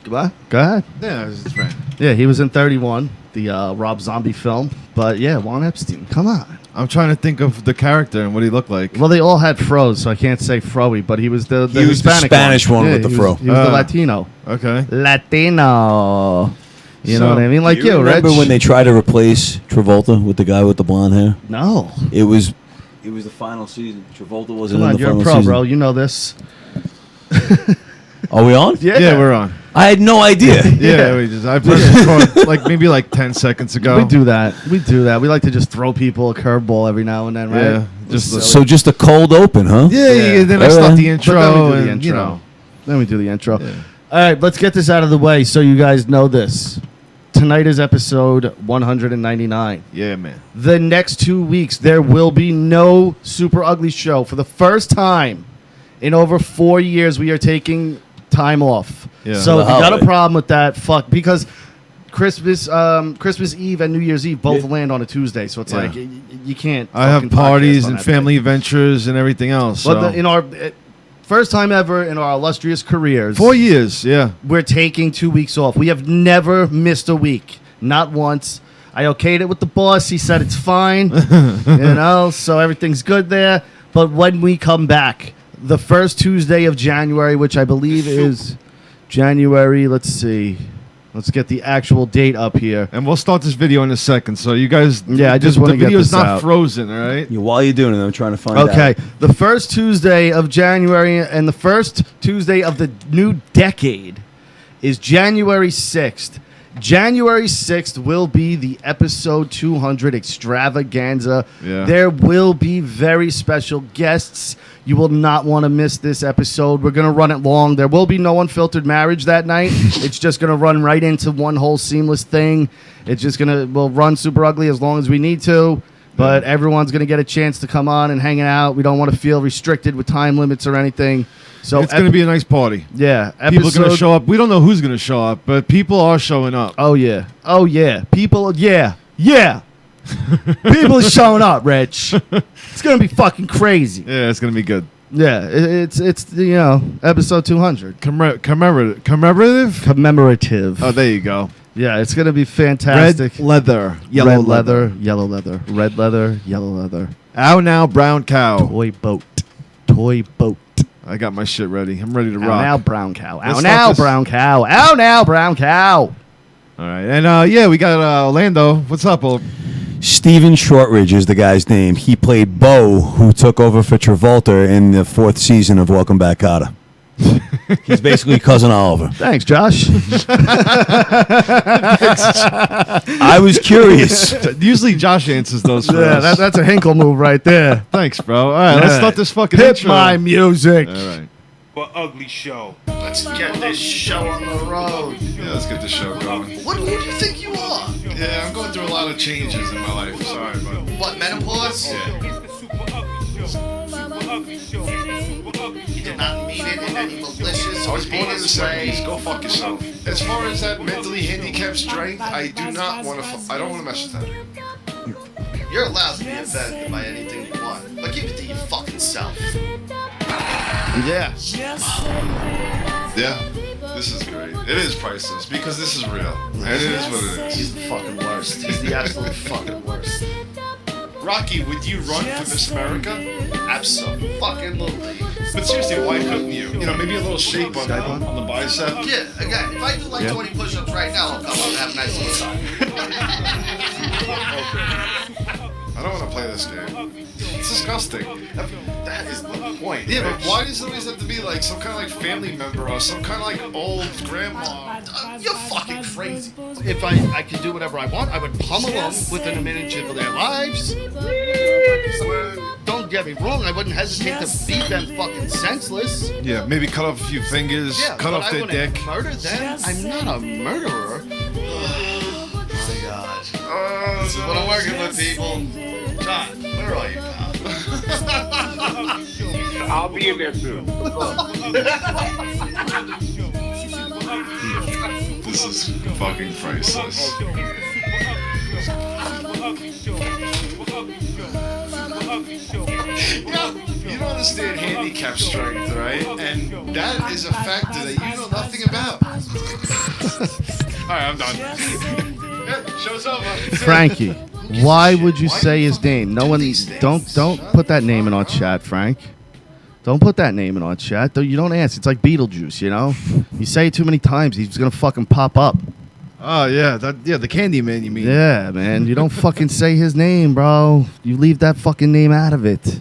What? Go ahead. Yeah, it was his friend. Yeah, he was in 31, the Rob Zombie film. But yeah, Juan Epstein. Come on. I'm trying to think of the character and what he looked like. Well, they all had fros, so I can't say froey, but he was the He was the Hispanic Spanish one with the he fro. Was, he was the Latino. Okay. Latino. You know what I mean? Like you remember Rich? when they tried to replace Travolta with the guy with the blonde hair? No. It was the final season. Travolta wasn't Come on, in the you're a final pro, season. bro. You know this. Are we on? Yeah, we're on. I had no idea. I pressed record maybe 10 seconds ago. We do that. We like to just throw people a curvball every now and then, right? Yeah. Just a cold open, huh? Yeah. Then I start the intro. But then we do the intro. Then we do the intro. Yeah. All right, let's get this out of the way so you guys know this. Tonight is episode 199. Yeah, man. The next 2 weeks, there will be no Super Ugly Show. For the first time in over 4 years, we are taking time off. Yeah. So if you got a problem with that, fuck. Because Christmas Eve and New Year's Eve both land on a Tuesday. So it's like, you can't. I have parties and family adventures and everything else. But in our first time ever in our illustrious careers. 4 years, yeah. We're taking 2 weeks off. We have never missed a week. Not once. I okayed it with the boss. He said it's fine. So everything's good there. But when we come back, the first Tuesday of January, which I believe is January, let's see. Let's get the actual date up here. And we'll start this video in a second. So you guys, I just want to get this out. The video's not out. frozen, all right? Yeah, while you're doing it, I'm trying to find out. Okay, the first Tuesday of January and the first Tuesday of the new decade is January 6th. January 6th will be the episode 200 extravaganza. Yeah. There will be very special guests. You will not want to miss this episode. We're going to run it long. There will be no unfiltered marriage that night. It's just going to run right into one whole seamless thing. It's just going to, we'll run Super Ugly as long as we need to. But everyone's going to get a chance to come on and hang out. We don't want to feel restricted with time limits or anything. So it's going to be a nice party. Yeah. People are going to show up. We don't know who's going to show up, but people are showing up. Oh, yeah. Oh, yeah. People, yeah. People are showing up, Rich. It's going to be fucking crazy. Yeah, it's going to be good. Yeah, it's episode 200. Commemorative? Oh, there you go. Yeah, it's going to be fantastic. Red leather, yellow leather, yellow leather, red leather, yellow leather. Ow now, brown cow. Toy boat. I got my shit ready. I'm ready to rock. Ow now, brown cow. Ow now, brown cow. Ow now, brown cow. All right, and we got Orlando. What's up, old? Steven Shortridge is the guy's name. He played Bo, who took over for Travolta in the 4th season of Welcome Back, Kotter. He's basically Cousin Oliver. Thanks, Josh. I was curious. Usually Josh answers those for us. That's a Hinkle move right there. Thanks, bro. All right, let's start this fucking Hit intro. my music. All right. SuperUgly Show. Let's get this show on the road. Yeah, let's get the show going. Who do you think you are? Yeah, I'm going through a lot of changes in my life. Sorry, but What, menopause? yeah. He did not mean it in any malicious I was born in the heinous 70s. way. Go fuck yourself. As far as that mentally handicapped strength, I do not want to. I don't want to mess with that. You're allowed to be offended by anything you want, but keep it to your fucking self. Yeah. Yeah, this is great. It is priceless because this is real, and it is what it is. He's the fucking worst. He's the absolute fucking worst. Rocky, would you run for Miss America? Absolutely. But seriously, why couldn't you? You know, maybe a little shape on the bicep. Yeah, again, if I do like 20 push-ups right now, I'll come up and have a nice little time. I don't want to play this game. It's disgusting. That is the point. Yeah, but why does it always have to be like some kind of like family member or some kind of like old grandma? You're fucking crazy. If I could do whatever I want, I would pummel them within a minute of their lives. Don't get me wrong, I wouldn't hesitate to beat them fucking senseless. Yeah, maybe cut off a few fingers, cut off their dick. Murder them? I'm not a murderer. Oh my god. This is what I'm working with, people. John, where are you, pal? I'll be in there soon. This is fucking priceless. You don't understand handicap strength, right? And that is a factor that you know nothing about. All right, I'm done. Yeah, show's over. Frankie, why would you say his name? No one. Don't put that name in our chat, Frank. Don't put that name in our chat. Though you don't ask. It's like Beetlejuice, you know. You say it too many times, he's gonna fucking pop up. Oh yeah, the Candy Man. You mean? Yeah, man. You don't fucking say his name, bro. You leave that fucking name out of it.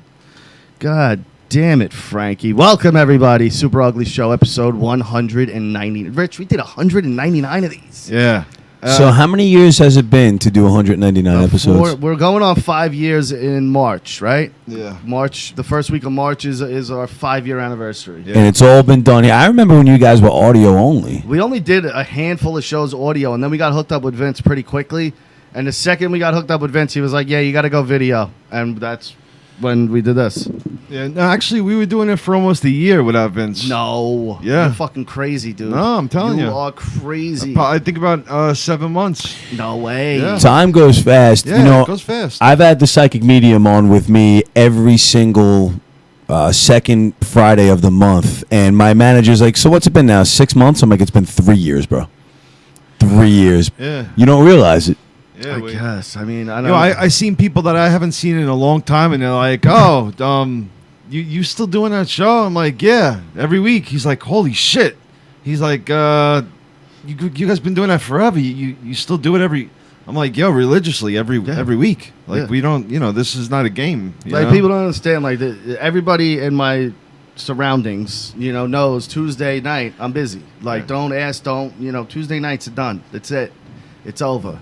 God damn it, Frankie. Welcome, everybody. Super Ugly Show, episode 190. Rich, we did 199 of these. Yeah. So how many years has it been to do 199 episodes? We're going on 5 years in March, right? Yeah. March. The first week of March is our 5-year anniversary. Yeah. And it's all been done here. I remember when you guys were audio only. We only did a handful of shows audio, and then we got hooked up with Vince pretty quickly. And the second we got hooked up with Vince, he was like, yeah, you got to go video. And that's when we did this. Yeah. No, actually, we were doing it for almost a year without Vince. No. Yeah. You're fucking crazy, dude. No, I'm telling you. You are crazy. I think about 7 months. No way. Yeah. Time goes fast. Yeah, You know, it goes fast. I've had the psychic medium on with me every single second Friday of the month, and my manager's like, so what's it been now, 6 months? I'm like, it's been 3 years, bro. 3 years. Yeah. You don't realize it. Yeah, I we- guess. I mean, I You don't know, I seen people that I haven't seen in a long time, and they're like, "Oh, you still doing that show?" I'm like, "Yeah, every week." He's like, "Holy shit!" He's like, "You guys been doing that forever? You still do it every?" I'm like, "Yo, religiously every week. Like Yeah. we don't, this is not a game." you like know? people don't understand. Like everybody in my surroundings, knows Tuesday night I'm busy. Like don't ask, Tuesday nights are done. That's it. It's over.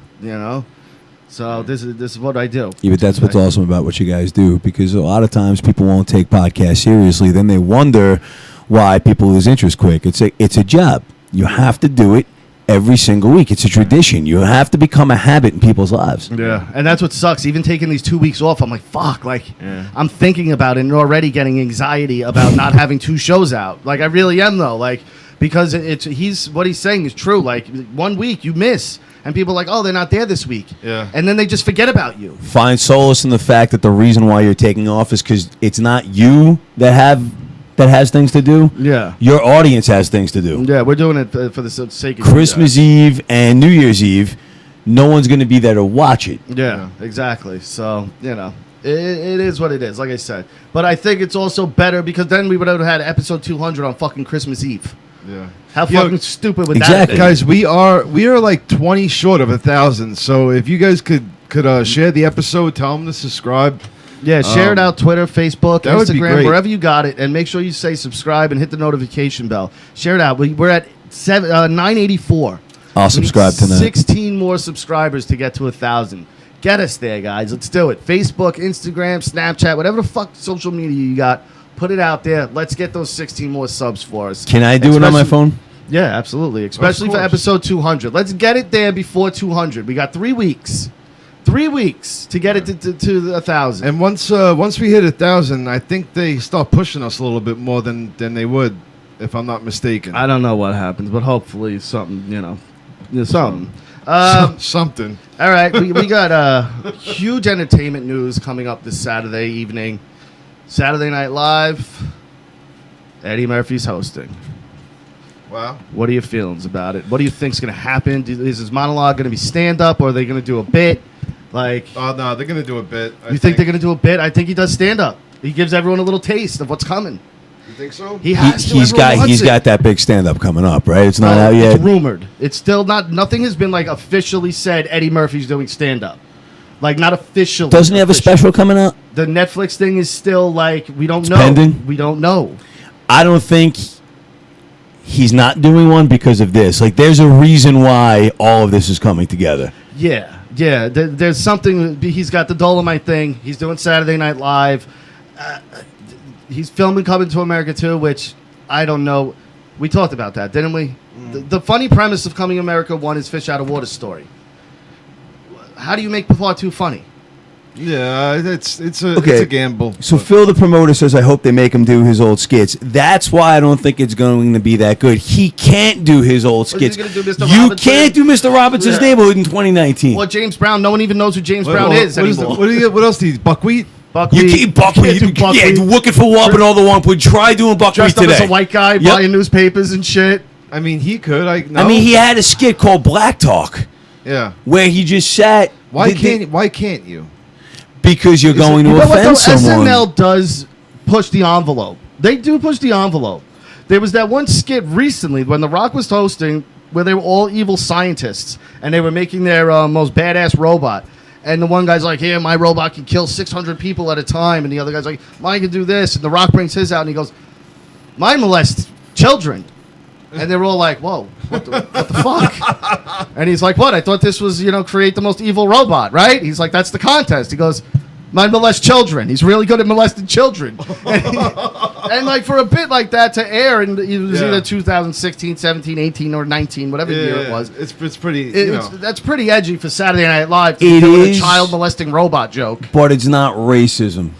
So this is what I do. Yeah, but that's what's Tuesday. awesome about what you guys do, because a lot of times people won't take podcasts seriously. Then they wonder why people lose interest quick. It's a job. You have to do it every single week. It's a tradition. You have to become a habit in people's lives. Yeah, and that's what sucks. Even taking these 2 weeks off, I'm like, fuck. Like, Yeah. I'm thinking about it and already getting anxiety about not having 2 shows out. Like, I really am though. Like, because what he's saying is true. Like, 1 week you miss, and people are like, oh, they're not there this week. Yeah. And then they just forget about you. Find solace in the fact that the reason why you're taking off is because it's not you that has things to do. Yeah. Your audience has things to do. Yeah, we're doing it for the sake of Christmas Eve and New Year's Eve, no one's going to be there to watch it. Yeah, exactly. So, it is what it is, like I said. But I think it's also better because then we would have had episode 200 on fucking Christmas Eve. Yeah. How Yo, fucking stupid would exactly. that be? Guys, we are like 20 short of 1,000. So if you guys could share the episode, tell them to subscribe. Yeah, share it out, Twitter, Facebook, that would be Instagram, great. wherever you got it, and make sure you say subscribe and hit the notification bell. Share it out. We're at 984. I'll We need subscribe tonight. 16 more subscribers to get to 1,000. Get us there, guys. Let's do it. Facebook, Instagram, Snapchat, whatever the fuck social media you got, put it out there. Let's get those 16 more subs for us. Can I do it on my phone? Yeah, absolutely. Especially for course. episode 200. Let's get it there before 200. We got 3 weeks. 3 weeks to get it to 1,000. And once we hit 1,000, I think they start pushing us a little bit more than they would, if I'm not mistaken. I don't know what happens, but hopefully something, something. Something. All right, we got huge entertainment news coming up this Saturday evening. Saturday Night Live. Eddie Murphy's hosting. Wow. What are your feelings about it? What do you think's going to happen? Is his monologue going to be stand-up, or are they going to do a bit? Like, Oh no, they're gonna do a bit. you think they're going to do a bit? I think he does stand-up. He gives everyone a little taste of what's coming. You think so? He has to. He's Everyone wants he's it. got that big stand up coming up, right? It's not out yet. It's rumored. It's still not. Nothing has been like officially said. Eddie Murphy's doing stand-up. Like not officially. Doesn't he have a special coming out? The Netflix thing is still like we don't know. pending? We don't know. I don't think he's not doing one because of this. Like, there's a reason why all of this is coming together. Yeah. There's something. He's got the Dolomite thing. He's doing Saturday Night Live. He's filming Coming to America too, which I don't know. We talked about that, didn't we? The funny premise of Coming to America 1 is Fish Out of Water story. How do you make part 2 funny? Yeah, it's a gamble. So Phil, the promoter, says, I hope they make him do his old skits. That's why I don't think it's going to be that good. He can't do his old What, is skits. he gonna do Mr. You Robinson? can't do Mr. Robinson's Yeah. Neighborhood in 2019. Well, James Brown. No one even knows who James Brown is anymore. What else do you buckwheat? You keep buckwheat. Can't do buckwheat. Yeah, looking for Whopping all the one. Try doing buckwheat Dressed up today. as a white guy Yep. buying newspapers and shit. I mean, he could. I mean, he had a skit called Black Talk Yeah. where he just sat. Why can't you? Because you're going to offend someone. SNL does push the envelope. They do push the envelope. There was that one skit recently when The Rock was hosting where they were all evil scientists and they were making their most badass robot. And the one guy's like, here, my robot can kill 600 people at a time. And the other guy's like, mine can do this. And The Rock brings his out and he goes, mine molests children. And they're all like, whoa, what the fuck? And he's like, what? I thought this was, create the most evil robot, right? He's like, that's the contest. He goes, mine molests children. He's really good at molesting children. And like for a bit like that to air, and it was either 2016, 17, 18, or 19, whatever year it was. It's pretty, That's pretty edgy for Saturday Night Live to It do a is. child molesting robot joke. But it's not racism.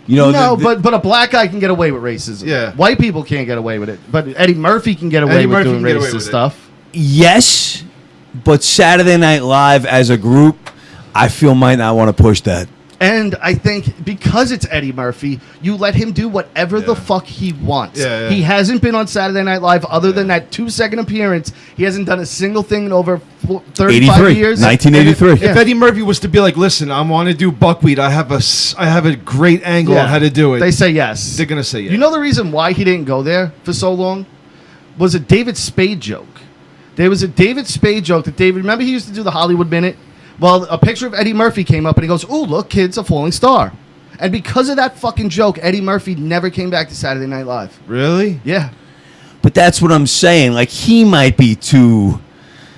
No, but a black guy can get away with racism. Yeah. White people can't get away with it. But Eddie Murphy can get away with doing racist stuff. Yes, but Saturday Night Live as a group, I feel might not want to push that. And I think because it's Eddie Murphy, you let him do whatever the fuck he wants. Yeah. He hasn't been on Saturday Night Live other than that 2-second appearance. He hasn't done a single thing in over 35 years. 1983. If Eddie Murphy was to be like, listen, I want to do buckwheat. I have a great angle on how to do it. They say yes. They're gonna say yes. You know the reason why he didn't go there for so long was a David Spade joke. There was a David Spade joke that David. Remember, he used to do the Hollywood Minute. Well, a picture of Eddie Murphy came up and he goes, "Ooh, look, kid's a falling star." And because of that fucking joke, Eddie Murphy never came back to Saturday Night Live. Really? Yeah. But that's what I'm saying. Like, he might be too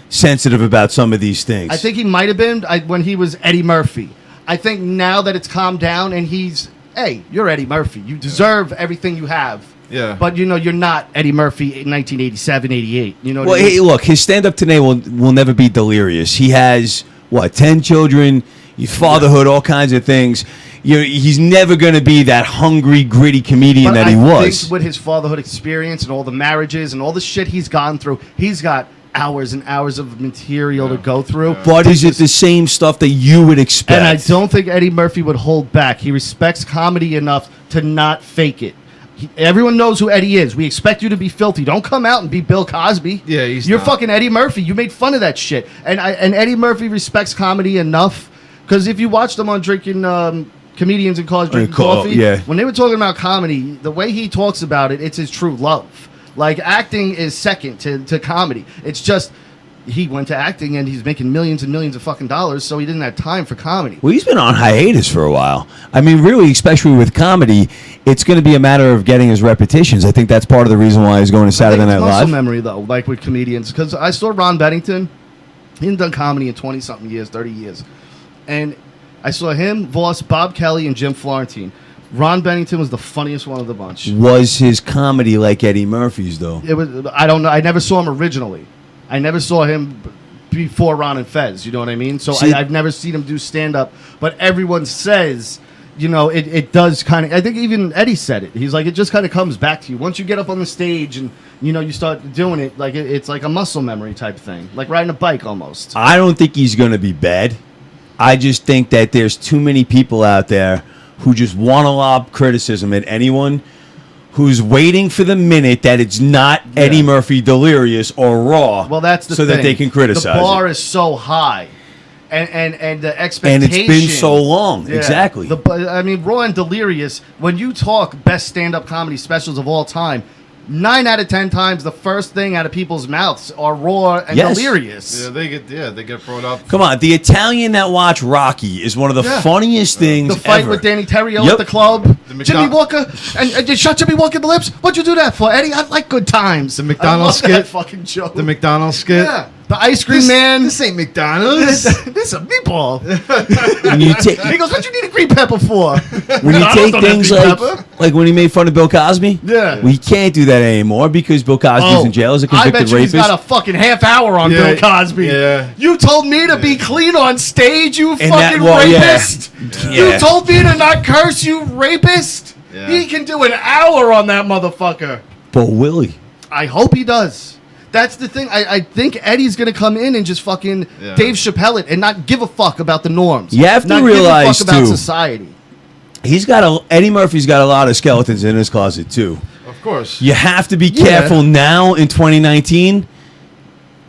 sensitive about some of these things. I think he might have been when he was Eddie Murphy. I think now that it's calmed down and hey, you're Eddie Murphy. You deserve everything you have. Yeah. But, you're not Eddie Murphy in 1987, 88. You know what Well, I mean? hey, look, his stand-up today will never be delirious. He has, 10 children, fatherhood, all kinds of things. He's never going to be that hungry, gritty comedian that he was. I think with his fatherhood experience and all the marriages and all the shit he's gone through, he's got hours and hours of material to go through. But is it the same stuff that you would expect? And I don't think Eddie Murphy would hold back. He respects comedy enough to not fake it. Everyone knows who Eddie is. We expect you to be filthy. Don't come out and be Bill Cosby. Yeah, you're not. fucking Eddie Murphy. You made fun of that shit. And Eddie Murphy respects comedy enough because if you watch them on Drinking Comedians and Cars Drinking Coffee, when they were talking about comedy, the way he talks about it, it's his true love. Like acting is second to comedy. It's just he went to acting and he's making millions and millions of fucking dollars, so he didn't have time for comedy. Well, he's been on hiatus for a while. I mean, really, especially with comedy, it's going to be a matter of getting his repetitions. I think that's part of the reason why he's going to Saturday Night Live. Muscle memory, though, like with comedians, because I saw Ron Bennington. He hadn't done comedy in 20-something years, 30 years. And I saw him, Voss, Bob Kelly, and Jim Florentine. Ron Bennington was the funniest one of the bunch. Was his comedy like Eddie Murphy's, though? It was. I don't know. I never saw him originally. I never saw him before Ron and Fez. You know what I mean? So I've never seen him do stand-up. But everyone says, it does kind of... I think even Eddie said it. He's like, it just kind of comes back to you. Once you get up on the stage and, you start doing it, like it's like a muscle memory type thing. Like riding a bike almost. I don't think he's going to be bad. I just think that there's too many people out there who just want to lob criticism at anyone who's waiting for the minute that it's not Eddie Murphy delirious or raw. Well, that's the so thing. that they can criticize. The bar it. is so high, and the expectation. And it's been so long. Yeah. Exactly. Raw and delirious. When you talk best stand-up comedy specials of all time, 9 out of 10 times the first thing out of people's mouths are raw and delirious. Yeah, they get brought up. Come on, the Italian that watched Rocky is one of the funniest things The fight ever. with Danny Terrio at the club. Jimmy Walker, and you shot Jimmy Walker in the lips. What'd you do that for, Eddie? I like good times. The McDonald's skit. That fucking joke. The McDonald's skit. Yeah. The ice cream man. This ain't McDonald's. This is a meatball. When you take, He goes, what you need a green pepper for? when you McDonald's take don't have things green like, pepper. like when he made fun of Bill Cosby, Yeah. we can't do that anymore because Bill Cosby's in jail as a I convicted bet you rapist. he's got a fucking half hour on Yeah, Bill Cosby. yeah. You told me to be clean on stage, you that- fucking well, yeah. rapist. Yeah. You told me to not curse, you rapist. Yeah. He can do an hour on that motherfucker. But Willie, I hope he does. That's the thing. I think Eddie's going to come in and just fucking Dave Chappelle it and not give a fuck about the norms. You have to not realize, give a fuck about too, society. Eddie Murphy's got a lot of skeletons in his closet too. Of course. You have to be careful now in 2019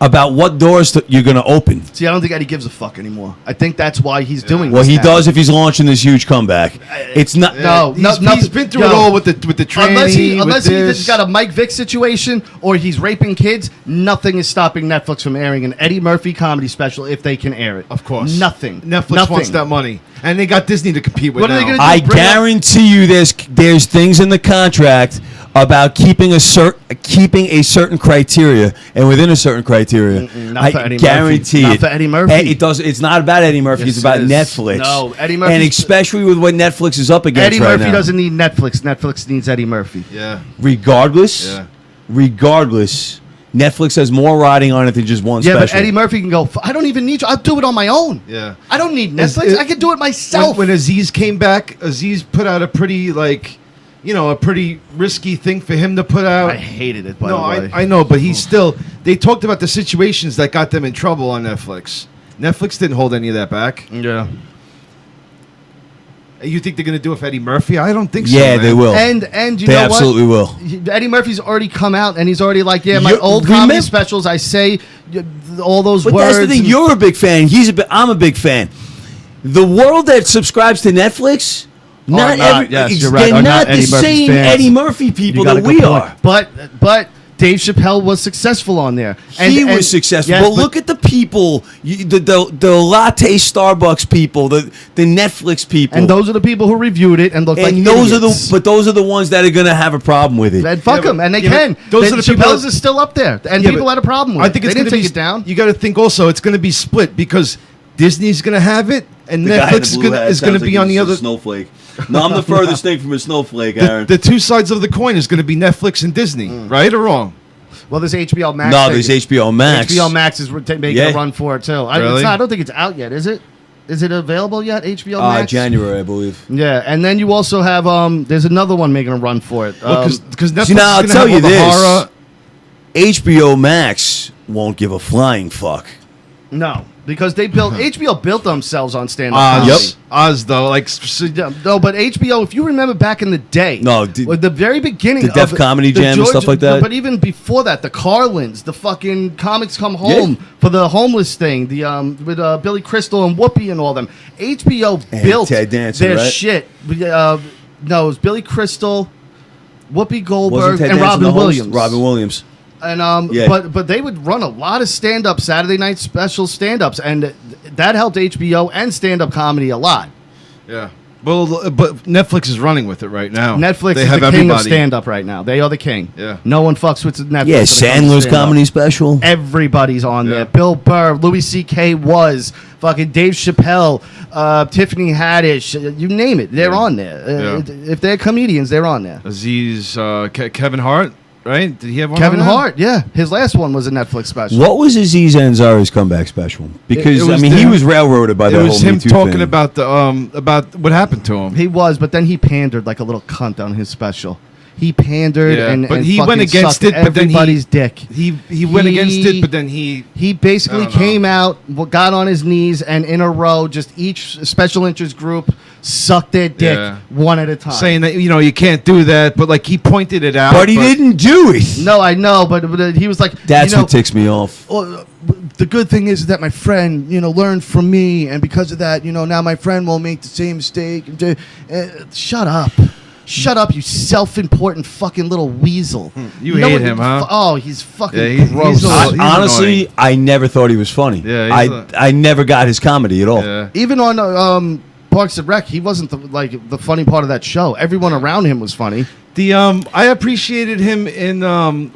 about what doors you're going to open. See, I don't think Eddie gives a fuck anymore. I think that's why he's doing Well, this he now. does if he's launching this huge comeback. It's not. He's been through it all with the training. Unless he's got a Mike Vick situation or he's raping kids, nothing is stopping Netflix from airing an Eddie Murphy comedy special if they can air it. Of course. Nothing. Netflix wants that money. And they got Disney to compete with What are now. they gonna do? I Bring up- guarantee you, there's things in the contract about keeping a certain criteria, and within a certain criteria, not for I Eddie guarantee Murphy. it. Not for Eddie Murphy. It does. It's not about Eddie Murphy. Yes, it's about it is. Netflix. No, Eddie Murphy. And especially with what Netflix is up against Eddie right Murphy now. doesn't need Netflix. Netflix needs Eddie Murphy. Yeah. Regardless, Netflix has more riding on it than just one Yeah, special. but Eddie Murphy can go, I don't even need you. I'll do it on my own. Yeah. I don't need Netflix. I can do it myself. When Aziz came back, Aziz put out a pretty, a pretty risky thing for him to put out. I hated it, by the way. I know, but he's still... They talked about the situations that got them in trouble on Netflix. Netflix didn't hold any of that back. Yeah. You think they're going to do it for Eddie Murphy? I don't think so, Yeah, man. they will. And you They know absolutely what? will. Eddie Murphy's already come out and he's already like, yeah, my You- old comedy remember- specials, I say all those But words. that's the thing. and- You're a big fan. I'm a big fan. The world that subscribes to Netflix, not, yes, you're right, they're are not not the Eddie Murphy's same fans. Eddie Murphy You people got a that good we point. are. But Dave Chappelle was successful on there. He was successful. yes, but look at the people, the latte Starbucks people, the Netflix people. And those are the people who reviewed it and looked like those idiots. those are the ones that are going to have a problem with it. And fuck them, and they yeah, can. but those are the people Chappelle's that- is still up there, and Yeah, people but had a problem with I it. think They it's didn't going to take be it down. You got to think also it's going to be split because Disney's going to have it and The guy in Netflix the blue hat is going to sounds be like on the he's a other. snowflake. No, I'm the furthest thing from a snowflake, Aaron. The two sides of the coin is going to be Netflix and Disney, right or wrong? Well, there's HBO Max. No, there's HBO Max. HBO Max is making Yeah. a run for it too. Really? I don't think it's out yet. Is it? Is it available yet? HBO Max. January, I believe. Yeah, and then you also have there's another one making a run for it. Because Netflix See, now, I'll is tell going to you have all the this. horror. HBO Max won't give a flying fuck. no, because they built HBO built themselves on stand-up Oz, comedy. Oz though, like Yeah, no, but HBO, if you remember back in the day, with the very beginning, the Def of Comedy Jam and stuff like that? But even before that, the Carlins, the fucking Comics Come Home for the homeless thing, the with Billy Crystal and Whoopi and all them. HBO And built Ted Danson, their right? shit. No, it was Billy Crystal, Whoopi Goldberg, Wasn't Ted and Danson the Robin host? Williams. Robin Williams. And Yeah. but they would run a lot of stand-up Saturday night special stand-ups, and that helped HBO and stand-up comedy a lot. Yeah. Well, but Netflix is running with it right now. Netflix They is have the king of everybody. stand-up right now. They are the king. Yeah. No one fucks with Netflix. Yeah, when it comes to Sandler's stand-up. comedy special. Everybody's on Yeah. there. Bill Burr, Louis C.K. was, fucking Dave Chappelle, Tiffany Haddish, you name it. They're on there. If they're comedians, they're on there. Aziz, Kevin Hart, right? Did he have one? Kevin on there? Hart, yeah. His last one was a Netflix special. What was Aziz Ansari's comeback special? Because It was he the- was railroaded by It the whole was him Me Too talking thing. about the about what happened to him. He was, but then he pandered like a little cunt on his special. He pandered Yeah, and but and he fucking went against sucked it, but then everybody's dick. He went against it, but then he basically I don't know. came out, got on his knees, and in a row, just each special interest group sucked their dick Yeah. one at a time. saying that you can't do that, but like he pointed it out. But he didn't do it. No, I know, but he was like, That's you know, what ticks me off. "Oh, the good thing is that my friend, learned from me, and because of that, now my friend won't make the same mistake. Shut up. Shut up, you self-important fucking little weasel. You hate him, huh? Oh, he's fucking Yeah, he's gross. a- Honestly, annoying. I never thought he was funny. Yeah, he's I never got his comedy at all. Yeah. Even on Parks and Rec, he wasn't the funny part of that show. Everyone around him was funny. I appreciated him in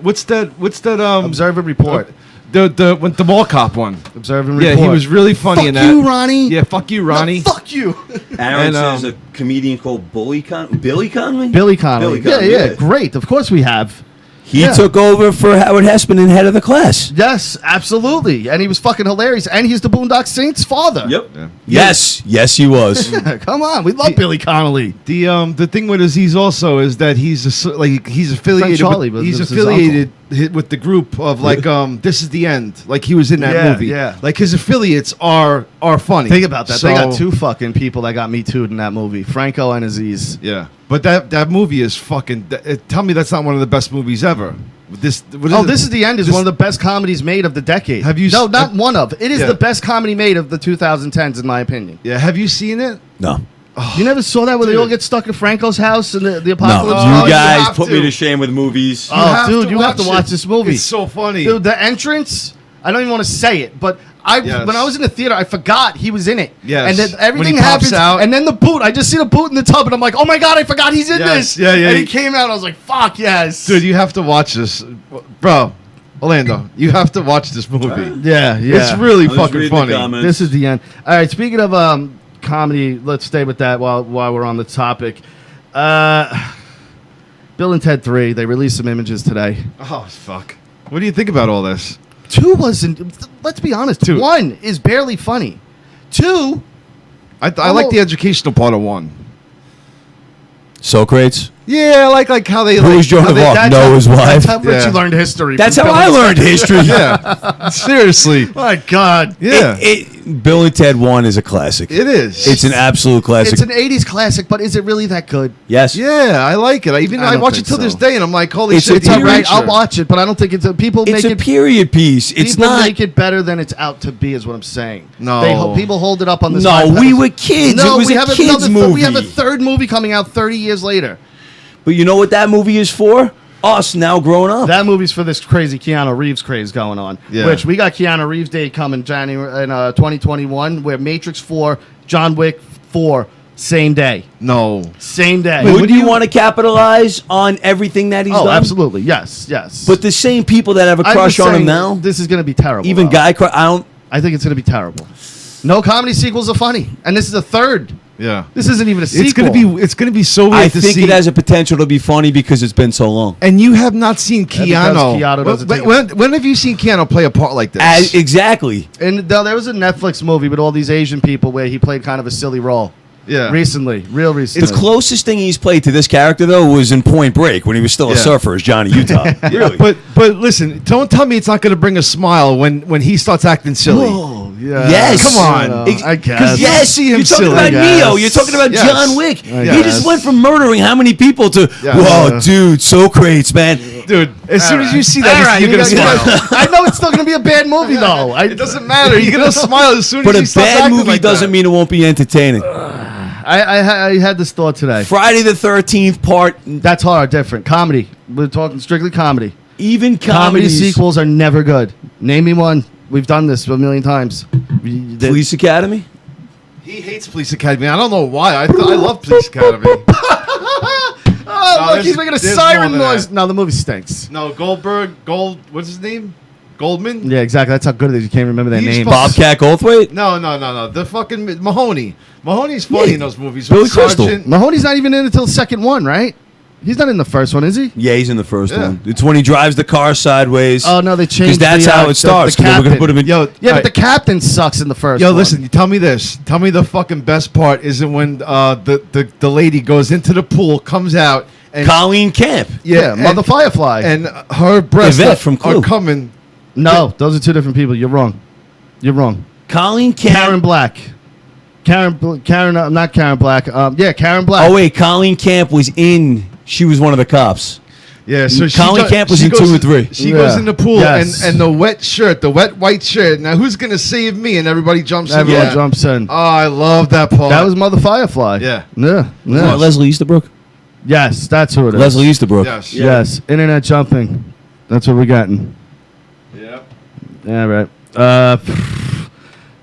what's that Observe and Report. the mall cop one. Observe and Yeah, Report. he was really funny Fuck in that. you, Ronnie. Yeah, fuck you, No, Ronnie. fuck you. Aaron And, says a comedian called Billy Conway. Billy Connolly. Billy Connolly, Yeah, yeah. great. Of course we have. He Yeah. took over for Howard Hesseman and head of the class. Yes, absolutely. And he was fucking hilarious. And he's the Boondock Saints' father. Yep. Yeah. Yes, he was. Come on, we love Billy Connolly. The thing with Aziz also is that he's affiliated. Charlie, but He's this is his affiliated with the group of like This Is the End. Like he was in that Yeah, movie. yeah. Like his affiliates are funny. Think about that. So, they got two fucking people that got Me Too'd in that movie, Franco and Aziz. Yeah, but that movie is fucking. Tell me that's not one of the best movies ever. This Is the End is one of the best comedies made of the decade. Have you No, s- not one of. It is Yeah. the best comedy made of the 2010s, in my opinion. Yeah, have you seen it? No. You never saw that where they Dude. all get stuck at Franco's house and the No. apocalypse? Oh, you you guys have put me to. to shame with movies. Oh, dude, you have to watch this movie. It's so funny. Dude, the entrance, I don't even want to say it, but Yes. when I was in the theater, I forgot he was in it. Yes. And then When everything he pops happens, out. and then the boot. I just see the boot in the tub, and I'm like, oh my God, I forgot he's in Yes. this. Yeah, yeah. And he came out, and I was like, fuck, yes. Dude, you have to watch this, bro. Orlando, you have to watch this movie. Yeah, yeah. It's really Let's fucking read the funny. comments. This is the end. All right, speaking of comedy, let's stay with that while we're on the topic. Bill and Ted 3, they released some images today. Oh fuck! What do you think about all this? 2 wasn't, let's be honest, 2. 1 is barely funny. 2, I like the educational part of 1. Socrates. Yeah, I like how they. Who was Joan how of they- Arc? that's Noah's how, wife. That's how Richie Yeah. learned history. That's from how Bill I and learned Ted. history. Yeah, seriously. My God. Yeah, Bill and Ted 1 is a classic. it is. It's an absolute classic. It's an 80s classic, but is it really that good? yes. Yeah, I like it. I don't watch it think till this so. day, and I'm like, holy It's shit! a It's all right. picture. I'll watch it, but I don't think it's people It's make a it. period piece. It's People not. make it better than it's out to be, is what I'm saying. No. People hold it up on this. No, high we pedestal. were kids. No, It was we a have kids another. We have a movie. third movie coming out 30 years later. But you know what that movie is for? Us now grown up. That movie's for this crazy Keanu Reeves craze going on. Yeah. Which we got Keanu Reeves Day coming January in 2021, where Matrix 4, John Wick 4, same day, No, same day. Would you want to capitalize on everything that he's Oh, done? absolutely, yes, yes. But the same people that have a I'm crush just on him saying, now, this is going to be terrible. even though. Guy, I don't. I think it's going to be terrible. No comedy sequels are funny, and this is a third. yeah. This isn't even a sequel. It's gonna be so weird I to think see. it has a potential to be funny because it's been so long. And you have not seen because Keanu. Keanu doesn't take When have you seen Keanu play a part like this? Exactly. And there was a Netflix movie with all these Asian people where he played kind of a silly role. yeah. Recently, real recently. The closest thing he's played to this character, though, was in Point Break when he was still a Yeah. surfer as Johnny Utah. Really? But listen, don't tell me it's not going to bring a smile when he starts acting silly. Oh, yeah. Yes. Come on. You know, Ex- I 'cause guess. Yes, see him you're talking silly. about Yes. Neo. You're talking about Yes. John Wick. I He guess. just went from murdering how many people to, Yes. whoa, Yeah. dude, Socrates, man. Dude, as soon as you see that, All right, you're going to you smile. guys- I know it's still going to be a bad movie, though. It doesn't matter. You're going to smile as soon But as a he starts bad acting movie like doesn't that. mean it won't be entertaining. I had this thought today. Friday the 13th part, That's hard, different. Comedy. We're talking strictly comedy. even Comedy comedies. sequels are never good. Name me one. We've done this a million times. Police Academy? He hates Police Academy. I don't know why. I love Police Academy. Oh, look, there's- he's making a there's siren more than noise. that. No, the movie stinks. No, what's his name? Goldman? Yeah, exactly. That's how good it is. You can't remember their He's name. fucking- Bobcat Goldthwait? No. The fucking Mahoney. Mahoney's funny Yeah. in those movies. Billy With Crystal. Sergeant- Mahoney's not even in until the second one, right? He's not in the first one, is he? Yeah, he's in the first Yeah. one. It's when he drives the car sideways. Oh no, they changed. Because that's the, how the it starts. 'cause we're going to captain. put him in. Yo, Yeah, but alright. the captain sucks in the first. Yo, one. listen. You tell me this. Tell me the fucking best part isn't when the lady goes into the pool, comes out, and Colleen Camp. Yeah, Mother Firefly. and her breasts Yvette from are Clue. coming. No, those are two different people. You're wrong. You're wrong. Colleen Camp. Karen Black. Karen, not Karen Black. Yeah, Karen Black. Oh, wait. Colleen Camp was in. She was one of the cops. Yeah, so Colleen Camp was she in 2 or 3. She Yeah. goes in the pool Yes. and the wet shirt, the wet white shirt. Now who's gonna save me? And everybody jumps in. Everyone Yeah. jumps in. Oh, I love that part. That was Mother Firefly. Yeah. Yeah. Yeah. Leslie Easterbrook? Yes, that's who it is. Leslie Easterbrook. Yes. Yes, internet jumping. That's what we're getting. Yep. Yeah, right.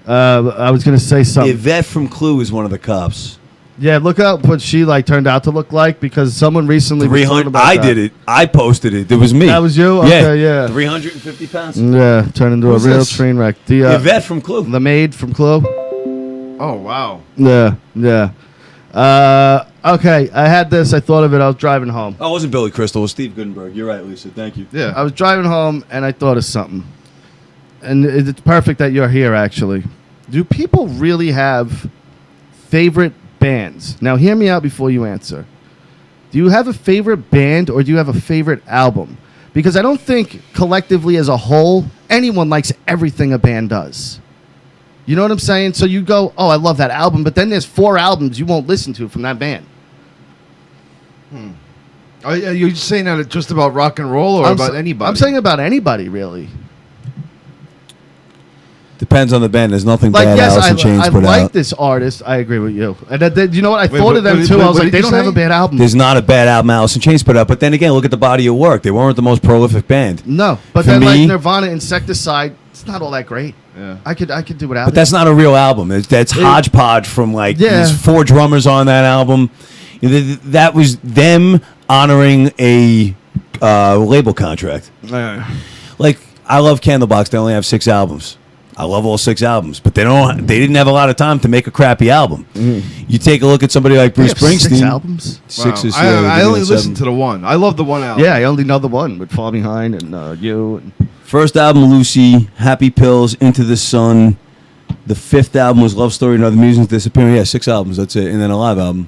I was gonna say something. Yvette from Clue is one of the cops. Yeah, look up what she turned out to look like because someone recently was talking 300. about I that. did it. I posted it. It was me. That was you? Okay, yeah. 350 pounds. Yeah, turned into Who's a real this? train wreck. The Yvette from Clue. the maid from Clue. Oh wow. Yeah, yeah. Okay, I had this. I thought of it. I was driving home. Oh, it wasn't Billy Crystal. It was Steve Gutenberg. You're right, Lisa. Thank you. Yeah. I was driving home and I thought of something. And it's perfect that you're here, actually. Do people really have favorite bands? Now, hear me out before you answer. Do you have a favorite band or do you have a favorite album? because I don't think collectively as a whole anyone likes everything a band does. You know what I'm saying? So you go, oh, I love that album, but then there's 4 albums you won't listen to from that band. Are you saying that just about rock and roll or about anybody? I'm saying about anybody, really. Depends on the band. There's nothing Like, bad yes, Alice in Chains I put like out. this artist. I agree with you. And you know what? I Wait, thought of them too. I was what like, did they you don't say? have a bad album. There's not a bad album Alice in Chains put out, but then again, look at the body of work. They weren't the most prolific band. No, but For then like me- Nirvana, Insecticide, it's not all that great. Yeah. I could do without But it. that's not a real album. That's hodgepodge from like Yeah. there's 4 drummers on that album. That was them honoring a label contract. Like I love Candlebox. They only have 6 albums. I love all 6 albums, but they didn't have a lot of time to make a crappy album. You take a look at somebody like Bruce They have 6 Springsteen. albums. 6 Wow. is I only listened to the one. I love the one album. Yeah, I only know the one with Fall Behind and You. And First album, Lucy, Happy Pills, Into the Sun. The 5th album was Love Story and Other Music's Disappearing. Yeah, 6 albums. That's it, and then a live album.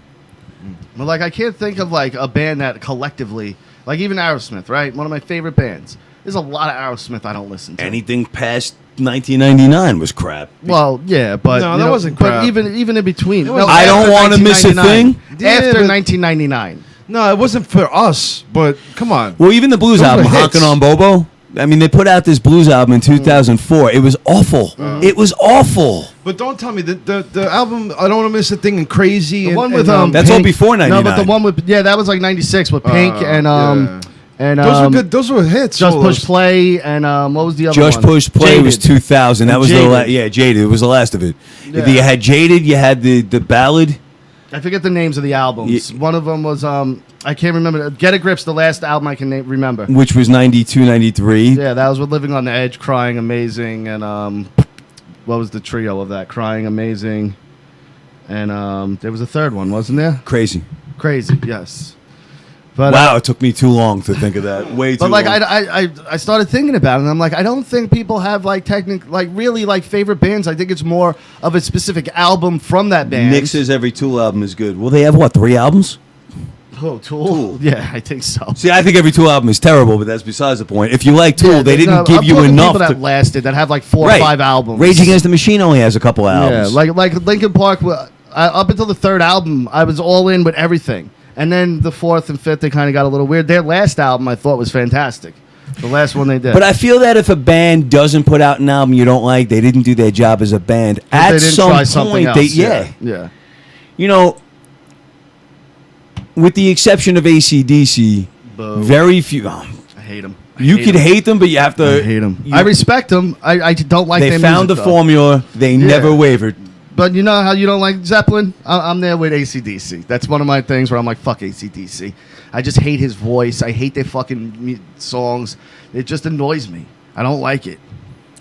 Well, like I can't think of like a band that collectively, like even Aerosmith, right? One of my favorite bands. There's a lot of Aerosmith I don't listen to. Anything past 1999 was crap. Well, yeah, but No, you that know, wasn't But crap. even in between, no, wasn't- I don't after wanna miss a 1999. thing. Yeah, After but- 1999. No, it wasn't for us, but come on. Well, even the blues Those album, were hits. Honkin' on Bobo. I mean, they put out this blues album in 2004. It was awful. It was awful. But don't tell me the album I Don't Want to Miss a Thing and Crazy. The and, one with and, That's all Pink. before No, 99. but the one with that was like 96 with Pink and yeah. and those were good. Those were hits. Just all Push those. Play and what was the other Just one? Push Play was Jaded. 2000. That And was Jaded. Jaded. It was the last of it. Yeah. You had Jaded. You had the ballad. I forget the names of the albums. One of them was I can't remember. Get a Grip's the last album I can remember. Which was 92, 93. Yeah, that was with Living on the Edge, Crying Amazing, and what was the trio of that? Crying Amazing, and there was a third one, wasn't there? Crazy. Crazy, yes. But, Wow, it took me too long to think of that. Way too But like long. I started thinking about it, and I'm like, I don't think people have like really like favorite bands. I think it's more of a specific album from that band. Nix's Every Tool album is good. Well, they have, what, 3 albums? Oh, Tool. Yeah, I think so. See, I think Every Tool album is terrible, but that's besides the point. If you like Tool, Yeah, they didn't no, give I'm you talking enough people to... that lasted, that have like 4 Right. or 5 albums. Rage Against the Machine only has a couple Yeah, albums. like Linkin Park. Up until the 3rd album, I was all in with everything, and then the 4th and 5th they kind of got a little weird. Their last album I thought was fantastic. The last one they did. But I feel that if a band doesn't put out an album you don't like, they didn't do their job as a band. At they didn't some try something point, else. yeah. You know, with the exception of AC/DC, Boo. very few... I hate them. You could hate them, but you have to... I hate them. you- I respect them. I don't like They their found music, the though. formula. They never wavered. But you know how you don't like Zeppelin? I'm there with AC/DC. That's one of my things where I'm like, fuck AC/DC. I just hate his voice. I hate their fucking songs. It just annoys me. I don't like it.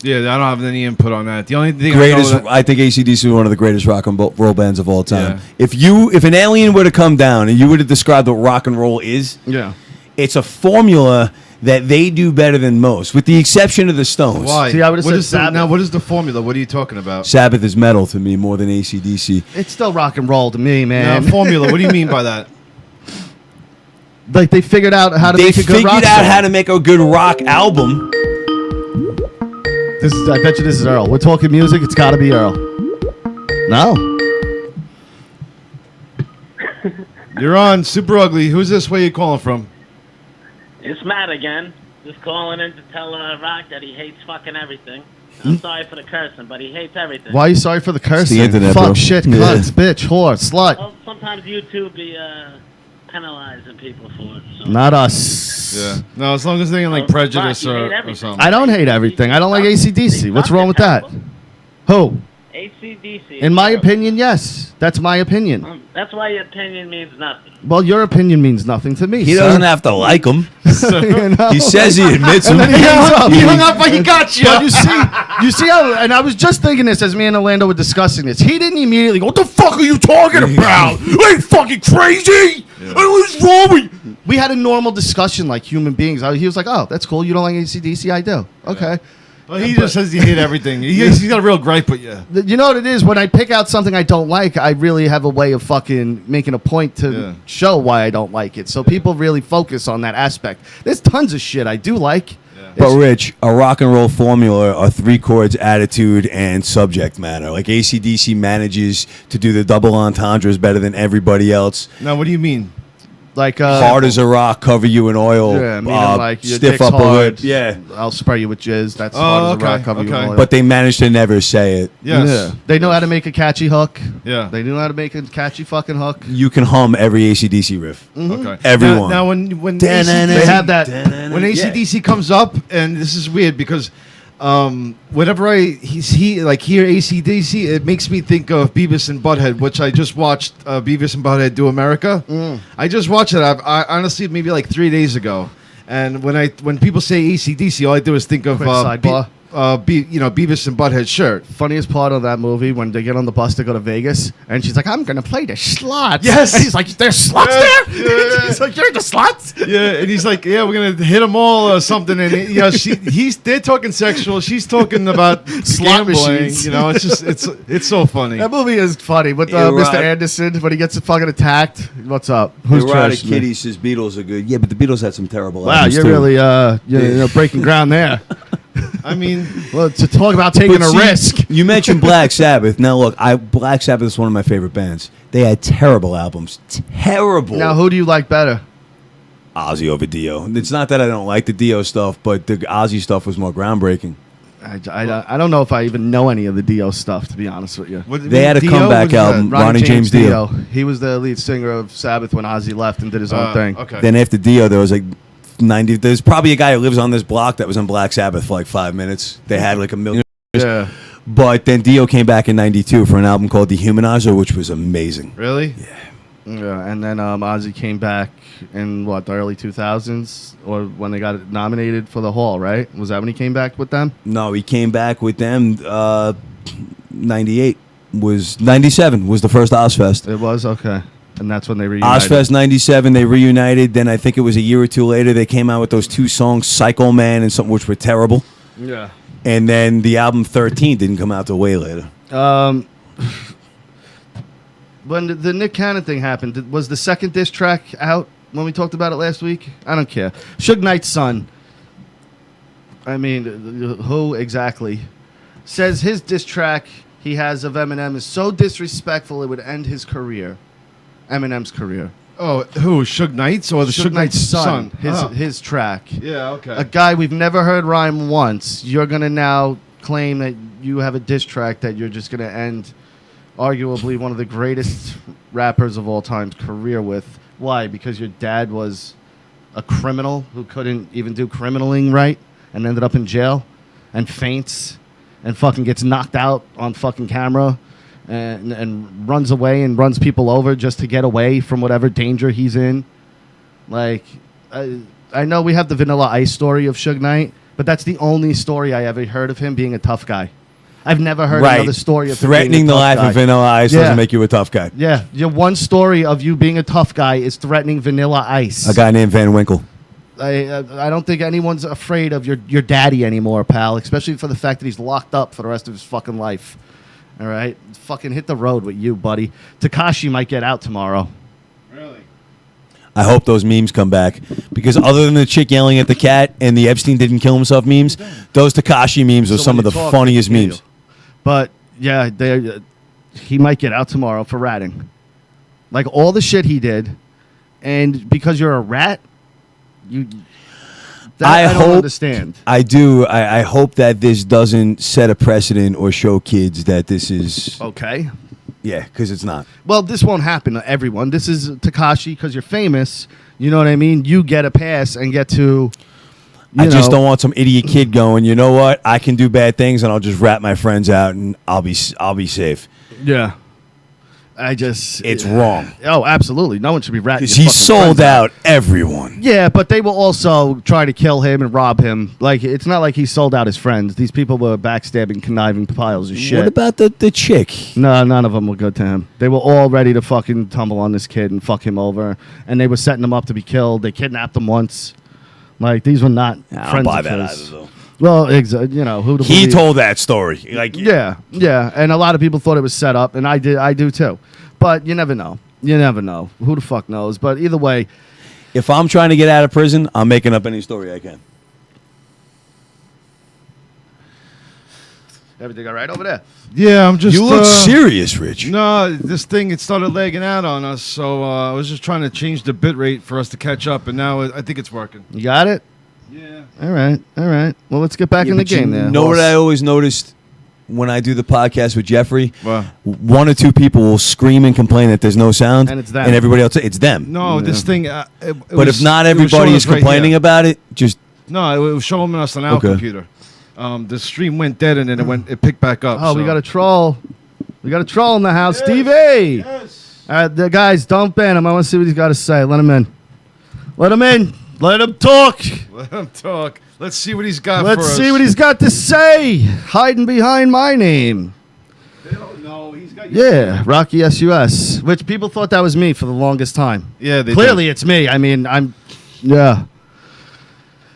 Yeah, I don't have any input on that. The only thing Greatest, I know I think AC/DC is one of the greatest rock and roll bands of all time. Yeah. If an alien were to come down and you were to describe what rock and roll is, Yeah. it's a formula that they do better than most, with the exception of the Stones. why. See, I would've What said is the, Sabbath. now, what is the formula? What are you talking about? Sabbath is metal to me more than AC/DC. It's still rock and roll to me, Now, man. formula. What do you mean by that? Like they figured out how to They make a good figured rock out song. how to make a good rock album. I bet you this is Earl. We're talking music. It's got to be Earl. No. You're on Super Ugly. Who's this? Where you calling from? It's Matt again. Just calling in to tell Rock that he hates fucking everything. I'm sorry for the cursing, but he hates everything. Why are you sorry for the cursing? internet, Fuck, bro. shit, Yeah. cunts, bitch, whore, slut. Well, sometimes YouTube be penalizing people for it. So. Not us. Yeah. No, as long as they ain't like Rock, prejudice you hate or everything. something. I don't hate everything. I don't like AC/DC. What's wrong with that? Who? AC/DC. In my opinion, yes. That's my opinion. That's why your opinion means nothing. Well, your opinion means nothing to me, He sir. doesn't have to like them. You know? He says he admits them. And then he hangs up. He hung up, but he got you. But you see how, and I was just thinking this as me and Orlando were discussing this. He didn't immediately go, "What the fuck are you talking about? Are you fucking crazy? What's wrong with you?" We had a normal discussion like human beings. He was like, "Oh, that's cool. You don't like AC/DC? I do. Okay." Well, he just says you hate everything. He's got a real gripe with you. You know what it is? When I pick out something I don't like, I really have a way of fucking making a point to show why I don't like it. So people really focus on that aspect. There's tons of shit I do like. But Rich, a rock and roll formula are 3 chords, attitude, and subject matter. Like AC/DC manages to do the double entendres better than everybody else. Now, what do you mean? Like Hard as a rock, cover you in oil. Yeah, meaning like your stiff dick's upper hard. lip. Yeah, I'll spray you with jizz. That's hard as a rock, cover you in oil. but they managed to never say it. Yes. Yeah. They know how to make a catchy hook. Yeah. They know how to make a catchy fucking hook. You can hum every AC/DC riff. Okay. Everyone. Now when They have that. when AC/DC comes up, and this is weird because whenever I hear AC/DC, it makes me think of Beavis and Butthead, which I just watched Beavis and Butthead Do America. I just watched it. I honestly maybe like 3 days ago, and when people say AC/DC, all I do is think of Quick sidebar. Beavis and Butthead shirt. Funniest part of that movie when they get on the bus to go to Vegas, and she's like, "I'm gonna play the slots." Yes. And he's like, "There's slots Yeah, there." yeah. He's like, "You're the slots." Yeah, and he's like, "Yeah, we're gonna hit them all or something." And they're talking sexual. She's talking about Slot gambling. machines. You know, it's just it's so funny. That movie is funny. With Erotic- Mr. Anderson when he gets fucking attacked. What's up? Who's Erotic trashing me? Kitty says Beatles are good. Yeah, but the Beatles had some terrible Wow, albums you're too. really you're breaking ground there. I mean, Well, to talk about taking But a see, risk. You mentioned Black Sabbath. Now look, Black Sabbath is one of my favorite bands. They had terrible albums. Terrible. Now, who do you like better? Ozzy over Dio. It's not that I don't like the Dio stuff, but the Ozzy stuff was more groundbreaking. I don't know if I even know any of the Dio stuff, to be honest with you. They had a comeback album. Ronnie James Dio. He was the lead singer of Sabbath when Ozzy left and did his own thing. Okay. Then after Dio, there was like 90. There's probably a guy who lives on this block that was in Black Sabbath for like 5 minutes. They had like a million. Yeah. But then Dio came back in '92 for an album called Dehumanizer, which was amazing. Really? Yeah, and then Ozzy came back in the early 2000s, or when they got nominated for the Hall, right? Was that when he came back with them? No, he came back with them. '98 was '97 was the first Ozfest. It was okay, and that's when they reunited. Ozfest '97, they reunited. Then I think it was a year or two later they came out with those 2 songs, Psycho Man and something, which were terrible. Yeah. And then the album 13 didn't come out till way later. When the Nick Cannon thing happened, was the second diss track out when we talked about it last week? I don't care. Suge Knight's son. I mean, who exactly? Says his diss track he has of Eminem is so disrespectful it would end his career. Eminem's career. Oh, who? Suge Knight's or the Suge Knight's son? His track. Yeah. Okay. A guy we've never heard rhyme once. You're going to now claim that you have a diss track that you're just going to end arguably one of the greatest rappers of all time's career with. Why? Because your dad was a criminal who couldn't even do criminaling right and ended up in jail and faints and fucking gets knocked out on fucking camera and runs away and runs people over just to get away from whatever danger he's in. Like, I know we have the Vanilla Ice story of Suge Knight, but that's the only story I ever heard of him being a tough guy. I've never heard another story of him threatening being a the tough life guy. of Vanilla Ice Yeah. doesn't make you a tough guy. Yeah, your one story of you being a tough guy is threatening Vanilla Ice. A guy named Van Winkle. I don't think anyone's afraid of your daddy anymore, pal, especially for the fact that he's locked up for the rest of his fucking life. All right? Fucking hit the road with you, buddy. Tekashi might get out tomorrow. Really? I hope those memes come back because other than the chick yelling at the cat and the Epstein didn't kill himself memes, those Tekashi memes are So some when of the you talk, funniest they kill memes. you. But, yeah, he might get out tomorrow for ratting. Like, all the shit he did, and because you're a rat, I don't understand. I do. I hope that this doesn't set a precedent or show kids that this is... Okay. Yeah, because it's not. Well, this won't happen to everyone. This is Tekashi because you're famous. You know what I mean? You get a pass and get to... I just don't want some idiot kid going, you know what? I can do bad things and I'll just rat my friends out and I'll be safe. Yeah. It's wrong. Oh, absolutely. No one should be ratting. Because your he fucking sold friends out everyone. Yeah, but they will also try to kill him and rob him. Like, it's not like he sold out his friends. These people were backstabbing, conniving piles of shit. What about the chick? No, none of them were good to him. They were all ready to fucking tumble on this kid and fuck him over. And they were setting him up to be killed. They kidnapped him once. Like, these were not I don't friends buy of that his. either, though. Well, you know, who to He believe? told that story. Like, Yeah, and a lot of people thought it was set up, and I do too. But you never know. You never know. Who the fuck knows? But either way, if I'm trying to get out of prison, I'm making up any story I can. everything all right over there? Yeah, I'm just. You look serious, Rich. No, this thing, it started lagging out on us, so I was just trying to change the bit rate for us to catch up, and now I think it's working. You got it? Yeah. All right. Well, let's get back in the But you game there. know what I always noticed when I do the podcast with Jeffrey? What? One or two people will scream and complain that there's no sound, And it's them. and everybody else, it's them. No, this thing. But if not everybody is complaining about it, just No, it was showing us on our Okay. computer. The stream went dead, and then it picked back up. Oh, so. we got a troll. We got a troll in the house. Stevie! Yes. The guys, don't ban him. I want to see what he's got to say. Let him in. Let him in. Let him talk. Let him talk. Let's see what he's got Let's for us. see what he's got to say. Hiding behind my name. They don't know. He's got. Yeah, Rocky SUS, which people thought that was me for the longest time. Yeah, they Clearly, did. it's me. I mean, yeah.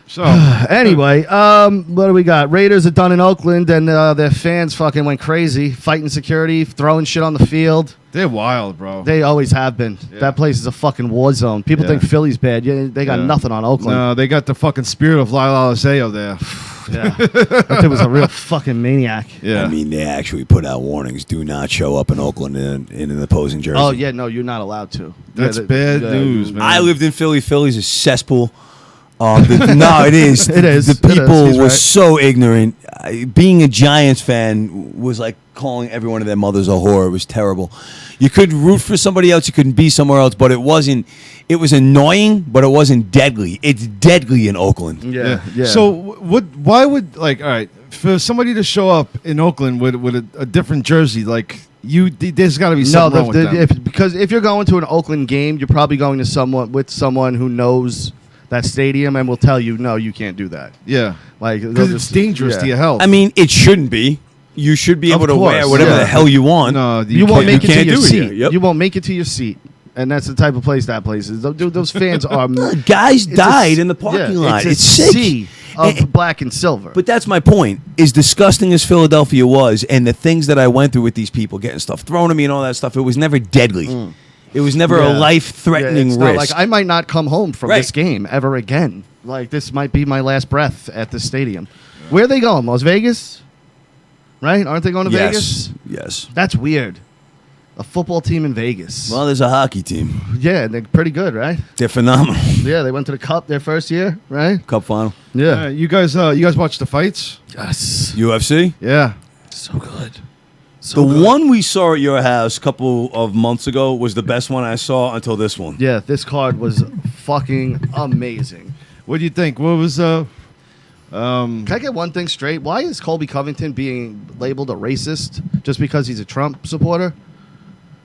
So Anyway, what do we got? Raiders are done in Oakland, and their fans fucking went crazy, fighting security, throwing shit on the field. they're wild, bro. They always have been. Yeah. That place is a fucking war zone. People Yeah. think Philly's bad. Yeah, they got Yeah. nothing on Oakland. No, they got the fucking spirit of Lyle Aliseo there. Yeah, that dude was a real fucking maniac. Yeah. I mean, they actually put out warnings: do not show up in Oakland in an opposing jersey. Oh yeah, no, you're not allowed to. That's bad news, man. I lived in Philly. Philly's a cesspool. No, it is. It is. The It is. people He's were right. so ignorant. Being a Giants fan was like calling every one of their mothers a whore. It was terrible. You could root for somebody else. You couldn't be somewhere else, but it wasn't. It was annoying, but it wasn't deadly. It's deadly in Oakland. Yeah. So what? Why would all right for somebody to show up in Oakland with a different jersey? Like there's got to be something wrong with them. because if you're going to an Oakland game, you're probably going to someone who knows that stadium and will tell you, no, you can't do that. Yeah, Like because it's dangerous to your health. I mean, it shouldn't be. You should be able Of to wear course, whatever yeah. the hell you want. no, You won't make it to can't your do it seat. here. Yep. You won't make it to your seat. And that's the type of place that place is. Those fans are. Guys it's a died s- in the parking yeah, lot. It's, It's a sick. sea of And- black and silver. But that's my point. As disgusting as Philadelphia was, and the things that I went through with these people, getting stuff thrown at me and all that stuff, it was never deadly. It was never a Yeah. life-threatening it's risk. not like I might not come home from Right. this game ever again. Like this might be my last breath at the stadium. Where are they going? Las Vegas? Right? Aren't they going to Vegas? Yes. That's weird. A football team in Vegas. Well, there's a hockey team. Yeah, they're pretty good, right? They're phenomenal. Yeah, they went to the Cup their first year, right? Cup final. Yeah. you guys watch the fights? Yes. UFC. Yeah. So good. The one we saw at your house a couple of months ago was the best one I saw until this one. Yeah, this card was fucking amazing. What do you think? What was Can I get one thing straight? Why is Colby Covington being labeled a racist just because he's a Trump supporter?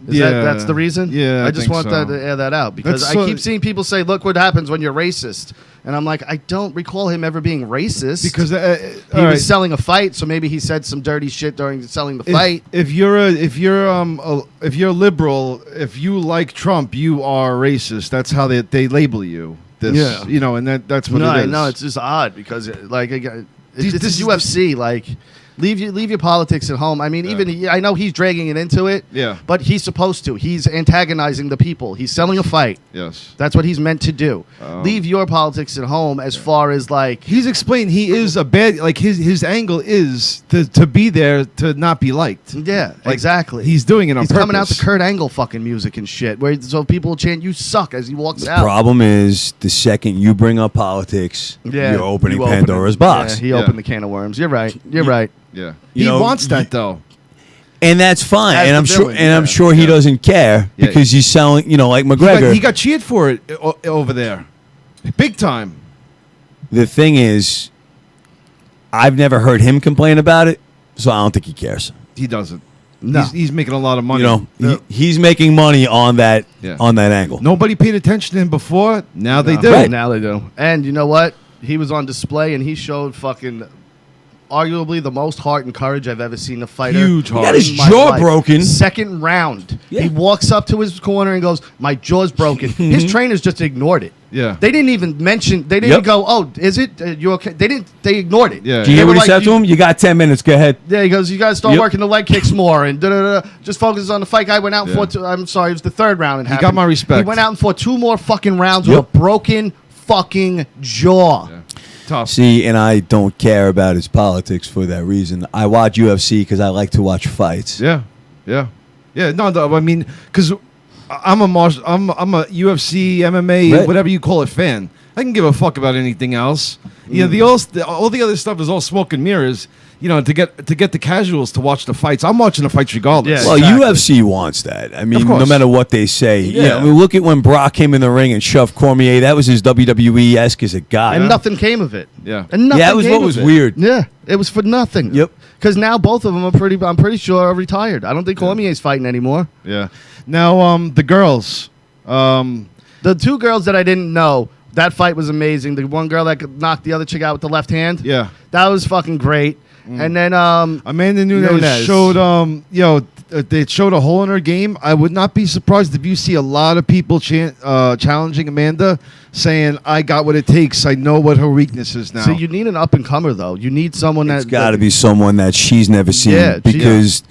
That's the reason? Yeah, I I just think want so. that to air that out because That's I so- keep seeing people say, "Look what happens when you're racist," and I'm like, I don't recall him ever being racist because he was selling a fight, so maybe he said some dirty shit during selling the fight. If you're liberal, if you like Trump, you are racist. That's how they label you. Yeah. And that's what No, it is. no, it's just odd because This it's is- UFC. Like, leave your politics at home. I mean, I know he's dragging it into it. Yeah. But he's supposed to. He's antagonizing the people. He's selling a fight. Yes. That's what he's meant to do. Leave your politics at home as far as like. He's explained he is a bad, like his angle is to be there to not be liked. Yeah, Like, exactly. He's doing it on He's purpose. coming out to Kurt Angle fucking music and shit, so people will chant "You suck" as he walks The out. problem is the second you bring up politics, Yeah, you're opening you open Pandora's it. box. Yeah, he Yeah. opened the can of worms. You're right. You're right. Yeah. You He know, wants that though. And that's fine. As And the I'm sure villain, and I'm yeah. sure he doesn't care Yeah. because he's selling, like McGregor. He got cheered for it over there, big time. The thing is, I've never heard him complain about it, so I don't think he cares. He doesn't. No. He's making a lot of money. He's making money on that Yeah. angle. Nobody paid attention to him before. Now they No. do. Right. Now they do. And you know what? He was on display and he showed fucking arguably the most heart and courage I've ever seen a fighter. Huge heart. He got his in my jaw life. broken. Second round. Yeah. He walks up to his corner and goes, "My jaw's broken." His trainers just ignored it. Yeah. They didn't even mention. They didn't Yep. go, "Oh, is it? You okay?" They didn't. They ignored it. Yeah. Do you They hear were what he like, said to him? You got 10 minutes. Go ahead. Yeah, he goes, "You guys start Yep. working the leg kicks more and da-da-da-da. Just focus on the fight." Guy went out and Yeah. fought. I'm sorry, it was the third round. It He got happened. my respect. He went out and fought 2 more fucking rounds Yep. with a broken fucking jaw. Yeah. Tough. See, and I don't care about his politics for that reason. I watch UFC because I like to watch fights. Yeah. No, I mean, because I'm a UFC, MMA, Right. whatever you call it, fan. I can give a fuck about anything else. You know, all the other stuff is all smoke and mirrors. You know, to get the casuals to watch the fights. I'm watching the fights regardless. Yeah. Well, Exactly. UFC wants that. I mean, Of course. no matter what they say. Yeah. I mean, look at when Brock came in the ring and shoved Cormier. That was his WWE-esque as a guy. And nothing came of it. Yeah. And nothing Yeah, that was came what of was it. weird. Yeah, it was for nothing. Yep. Because now both of them are I'm pretty sure, are retired. I don't think Cormier's fighting anymore. Yeah. Now, the girls. The 2 girls that I didn't know, that fight was amazing. The one girl that knocked the other chick out with the left hand. Yeah. That was fucking great. And then Amanda Nunes showed, they showed a hole in her game. I would not be surprised if you see a lot of people challenging Amanda, saying, "I got what it takes. I know what her weakness is now." so you need an up and comer though. You need someone It's that got to be someone that she's never seen. Yeah, because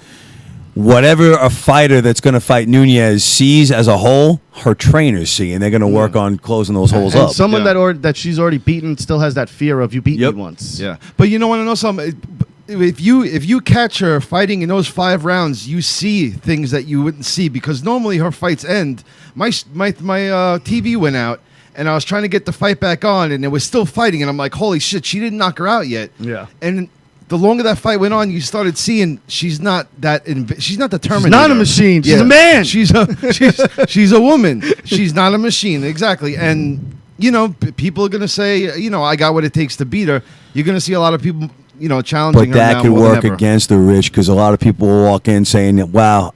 whatever a fighter that's going to fight Nunez sees as a whole, her trainers see, and they're going to work on closing those holes and up. someone Yeah. that she's already beaten still has that fear of you beat Yep. me once. Yeah, but you know what? I know something. If you catch her fighting in those 5 rounds, you see things that you wouldn't see because normally her fights end. My TV went out, and I was trying to get the fight back on, and it was still fighting, and I'm like, holy shit, she didn't knock her out yet. Yeah. And the longer that fight went on, you started seeing she's not she's not the Terminator. She's not a machine. She's a man. She's a woman. She's not a machine. Exactly. And you know, people are gonna say, you know, I got what it takes to beat her. You're gonna see a lot of people, you know, challenging But her that now could more than work ever. against her, Rich, because a lot of people will walk in saying, wow,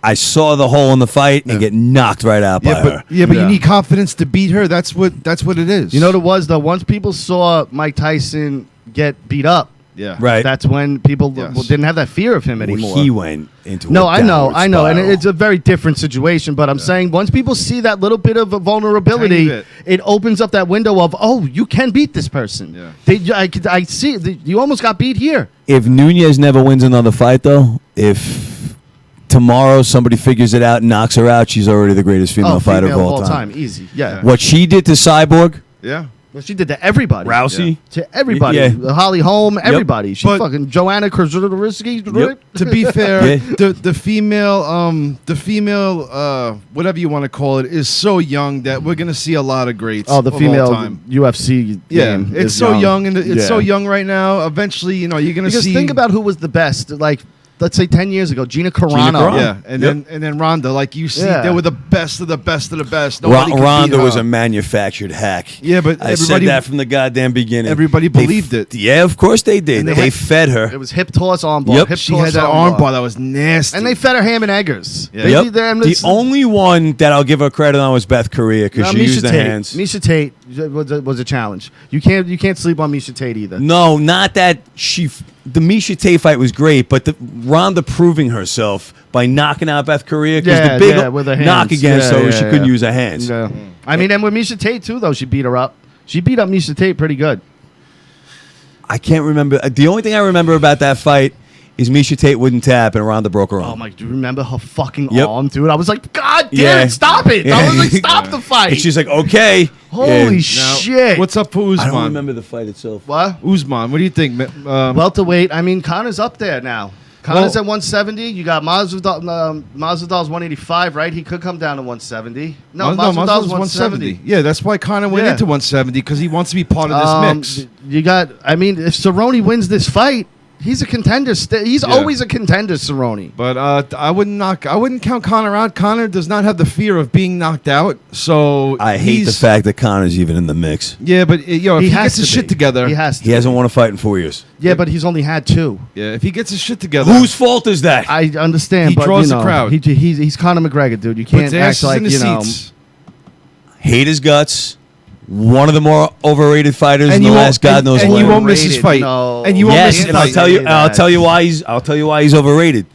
I saw the hole in the fight and get knocked right out by her. But Yeah. you need confidence to beat her. That's what it is. You know what it was though? Once people saw Mike Tyson get beat up, Yeah. Right. that's when people Yes. didn't have that fear of him Well, anymore. he went into No, a I know, downward and spiral. it's a very different situation. But I'm saying once people see that little bit of a vulnerability, Tiny bit. it opens up that window of, oh, you can beat this person. Yeah. I see. You almost got beat here. If Nunez never wins another fight, though, if tomorrow somebody figures it out and knocks her out, she's already the greatest female fighter female of all time. easy. Yeah. What she did to Cyborg, Yeah. Well, she did to everybody. Rousey, To everybody. Yeah. Holly Holm, everybody. She But- fucking Joanna Krzyzewski. Yep. To be fair, Yeah. the female, whatever you want to call it, is so young that we're gonna see a lot of greats. Oh, the of all female time. UFC Yeah, game it's is so young, and it's Yeah. so young right now. Eventually, you know, you're gonna Because see. think about who was the best. Like, let's say 10 years ago, Gina Carano. Carano. yeah, and then Ronda, like you see, Yeah. they were the best of the best of the best. Nobody could beat Ronda her. was a manufactured hack. Yeah, but I said everybody- that from the goddamn beginning. everybody They believed it. Yeah, of course they did. And They, they had- fed her. It was hip toss armbar. Yep. Hip She toss had that armbar that was nasty. And they fed her ham and eggers. Yeah. They Yep. did them- The only one that I'll give her credit on was Beth Correa because she Misha used the Tate. hands. Misha Tate was a challenge. You can't sleep on Misha Tate either. No, not that the Misha Tate fight was great, but the Ronda proving herself by knocking out Beth Correa because Yeah, the big yeah, with her knock hands. against Yeah, her, yeah, she couldn't yeah. use her hands. Yeah. I mean, and with Misha Tate too, though, she beat her up. She beat up Misha Tate pretty good. I can't remember. The only thing I remember about that fight is Misha Tate wouldn't tap and Ronda broke her arm. Oh my! Do you remember her fucking Yep. arm, dude? I was like, God damn Yeah. it! Stop it! I was like, stop the fight! And she's like, okay. Holy Yeah. shit! What's up for I Usman? don't remember the fight itself. what? Usman, what do you think? Welterweight. I mean, Connor's up there now. Connor's Well- at 170. You got Masvidal's 185, right? He could come down to 170. No, Masvidal's 170. Yeah, that's why Conor went Yeah. into 170 because he wants to be part of this mix. You got. I mean, if Cerrone wins this fight, he's a contender. He's Yeah. always a contender, Cerrone. But I wouldn't count Conor out. Conor does not have the fear of being knocked out. So I hate the he's- fact that Connor's even in the mix. Yeah, but if he gets his shit together, He has to. He hasn't won a fight in 4 years. Yeah, but he's only had 2. yeah, if he gets his shit together, Whose fault is that? I understand, He but draws you the know, crowd. He's Conor McGregor, dude. You puts can't asses act like in the you know. seats. Hate his guts. one of the more overrated fighters in the last God knows and when. you won't miss his Overrated, fight. no. And you won't miss Yes, his and I'll fight. tell you. Say I'll that. tell you why he's. I'll tell you why he's overrated.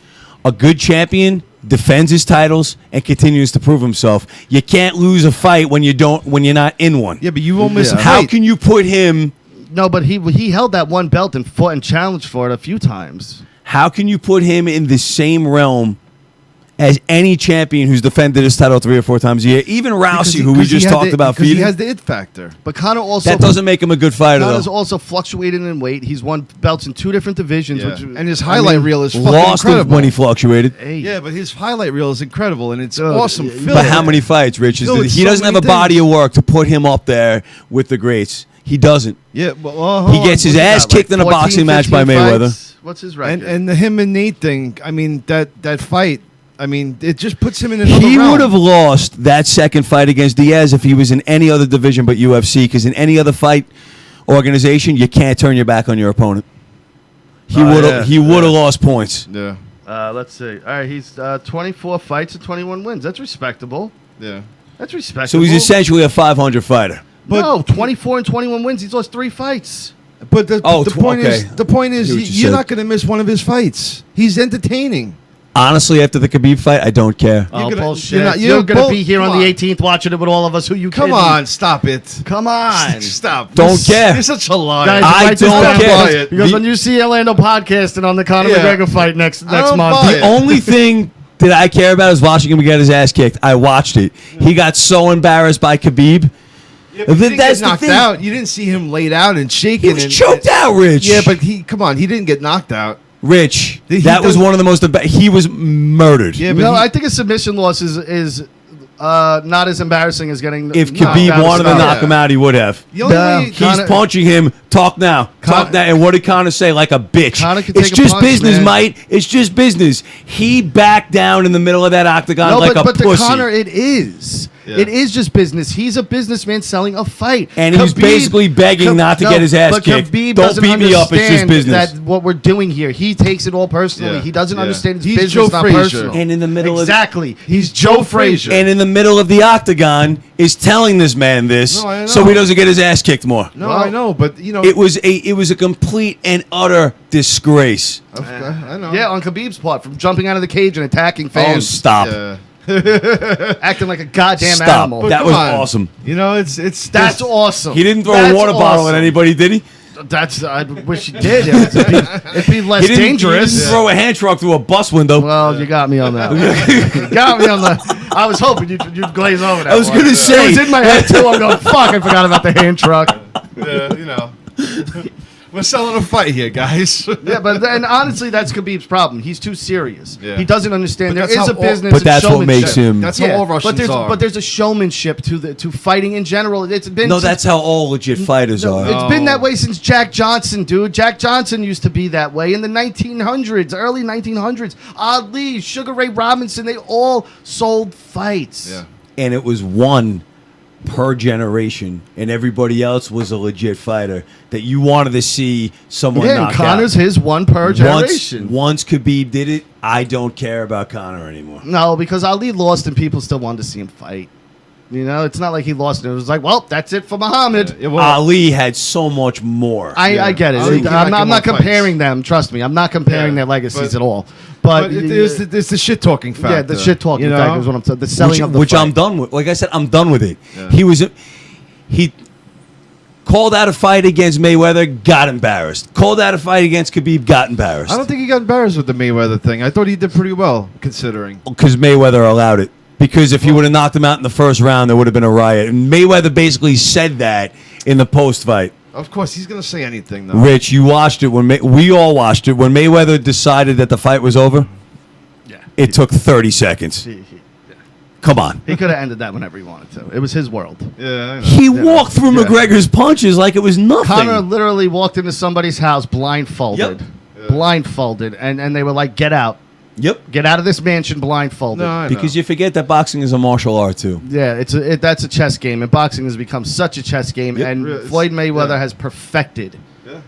A good champion defends his titles and continues to prove himself. You can't lose a fight when you don't. When you're not in one. Yeah, but you won't miss a Yeah. How fight. can you put him? No, but he held that one belt and fought and challenged for it a few times. How can you put him in the same realm as any champion who's defended his title 3 or 4 times a year? Even Rousey, who we just talked about because he feeding. has the it factor. But Conor also That doesn't make him a good fighter, Conor's though. also fluctuated in weight. He's won belts in 2 different divisions. Yeah. Which, And his highlight reel is fucking Lost him incredible. when he fluctuated. Hey, Yeah, but his highlight reel is incredible, and it's Dude, awesome. but Filled But how with- many fights, Rich? Filled with He so doesn't have many a body things. of work to put him up there with the greats. He doesn't. Yeah, well, He hold gets on. his What's he ass got, like kicked in a 14, boxing match by 15 Mayweather. fights? What's his record? And the him and Nate thing. I mean, that fight. I mean, it just puts him in another He realm. would have lost that second fight against Diaz if he was in any other division but UFC, because in any other fight organization, you can't turn your back on your opponent. He would have lost points. Yeah, Let's see. All right, he's 24 fights and 21 wins. That's respectable. yeah. That's respectable. So he's essentially a 500 fighter. But- no, 24 and 21 wins. He's lost 3 fights. But the point okay. is, the point is, See what you you're said. not going to miss one of his fights. He's entertaining. Honestly, after the Khabib fight, I don't care. Oh, gonna- bullshit. you're not- You're, you're going to bull- be here come on the on. 18th watching it with all of us. Who you Come kidding? on, stop it. Come on. Stop. Don't care. You're such a liar. Guys, I write this don't down, care. because- Because when you see Orlando podcasting on the Conor Yeah. McGregor fight next don't month, buy The it. only thing that I care about is watching him get his ass kicked. I watched it. He got so embarrassed by Khabib. Yeah, but he didn't That's get the knocked thing. out. You didn't see him laid out and shaking. He was and, choked out, Rich. Yeah, but come on, he didn't get knocked out. Rich, He that was does- one of the most. He was murdered. Yeah, but no, he- I think a submission loss is not as embarrassing as getting If knocked Khabib out. wanted to Yeah. knock him out, he would have. the only No. way He's Conor- punching him. Talk now. Talk Conor- now. And what did Conor say? Like a bitch. Conor can It's take a just punch, business, man. mate. It's just business. He backed down in the middle of that octagon No, like but a to pussy. Conor, it is. Yeah. It is just business. He's a businessman selling a fight. And he was basically begging not to get his ass but kicked. Khabib Don't doesn't beat me up. It's just understand business. That what we're doing here. He takes it all personally. Yeah. He doesn't Yeah. understand it's He's business, Joe not Frazier. personal. And in the middle of exactly. He's Joe Frazier. and in the middle of the octagon is telling this man this, No, I so know. he doesn't get his ass kicked more. No, Well, I know, but you know, It was a complete and utter disgrace. I know. Yeah, on Khabib's part, from jumping out of the cage and attacking Oh, fans, stop! Yeah. acting like a goddamn Stop. animal. That Come was on. awesome. You know, it's That's just- awesome. He didn't throw That's a water bottle at awesome. anybody, did he? That's. I wish he did. It'd be less He didn't, dangerous. He didn't throw a hand truck through a bus window. Well, you got me on that. You got me on the. I was hoping you'd glaze over that. I was one. gonna say- it was in my head too. I'm going, fuck! I forgot about the hand truck. Yeah, you know. We're selling a fight here, guys. Yeah, but then honestly, that's Khabib's problem. He's too serious. Yeah. He doesn't understand But there that's is a how all- business. But and that's what makes showmanship. him. That's how all Russians are. But there's a showmanship to fighting in general. It's been No, that's how all legit fighters are. It's been that way since Jack Johnson, dude. Jack Johnson used to be that way in the 1900s, early 1900s. Ali, Sugar Ray Robinson, they all sold fights. Yeah. And it was one per generation, and everybody else was a legit fighter that you wanted to see someone Yeah, and knock Connor's out. his one per generation. Once Khabib did it, I don't care about Conor anymore. No, because Ali lost and people still wanted to see him fight. You know, it's not like he lost and it was like, well, that's it for Muhammad. Yeah, well, Ali had so much more. I get it. Ali came back I'm in not more comparing fights. them. Trust me, I'm not comparing Yeah, their legacies but- at all. but it's the shit talking factor. yeah, the shit talking you know? factor is what I'm saying. The selling of the which fight. I'm done with. Like I said, I'm done with it. Yeah. He called out a fight against Mayweather, got embarrassed. Called out a fight against Khabib, got embarrassed. I don't think he got embarrassed with the Mayweather thing. I thought he did pretty well, considering. Because Mayweather allowed it. Because if he would have knocked him out in the first round, there would have been a riot. And Mayweather basically said that in the post fight. Of course, he's going to say anything, though. Rich, you watched it when we all watched it when Mayweather decided that the fight was over. Yeah. It took 30 seconds. Come on. He could have ended that whenever he wanted to. It was his world. Yeah, I know. He walked through McGregor's punches like it was nothing. Connor literally walked into somebody's house blindfolded. Yep. Blindfolded. And they were like, get out. Yep. Get out of this mansion blindfolded. No, I know. Because you forget that boxing is a martial art too. Yeah, that's a chess game, and boxing has become such a chess game. Yep. And It's- Floyd Mayweather yeah. has perfected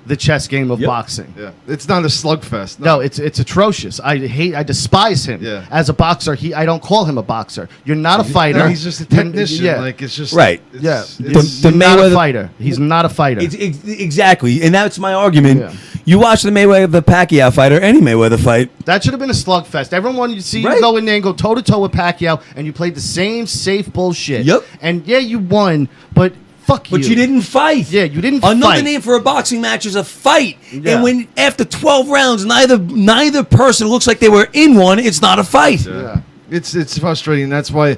the chess game of boxing. Yeah, it's not a slugfest. No, it's atrocious. I despise him as a boxer. I don't call him a boxer. You're not a fighter. No, he's just a technician. Yeah. Like it's just Right. It's, The He's not a Mayweather fighter. He's not a fighter. exactly, and that's my argument. Yeah. You watch the Mayweather Pacquiao fight or any Mayweather fight. That should have been a slugfest. Everyone, you see Right. you go in there and go toe to toe with Pacquiao, and you played the same safe bullshit. Yep. And yeah, you won, but fuck you. But you didn't fight. Yeah, you didn't Another fight. name for a boxing match is a fight. Yeah. And when after 12 rounds, neither person looks like they were in one, it's not a fight. Yeah. it's frustrating. That's why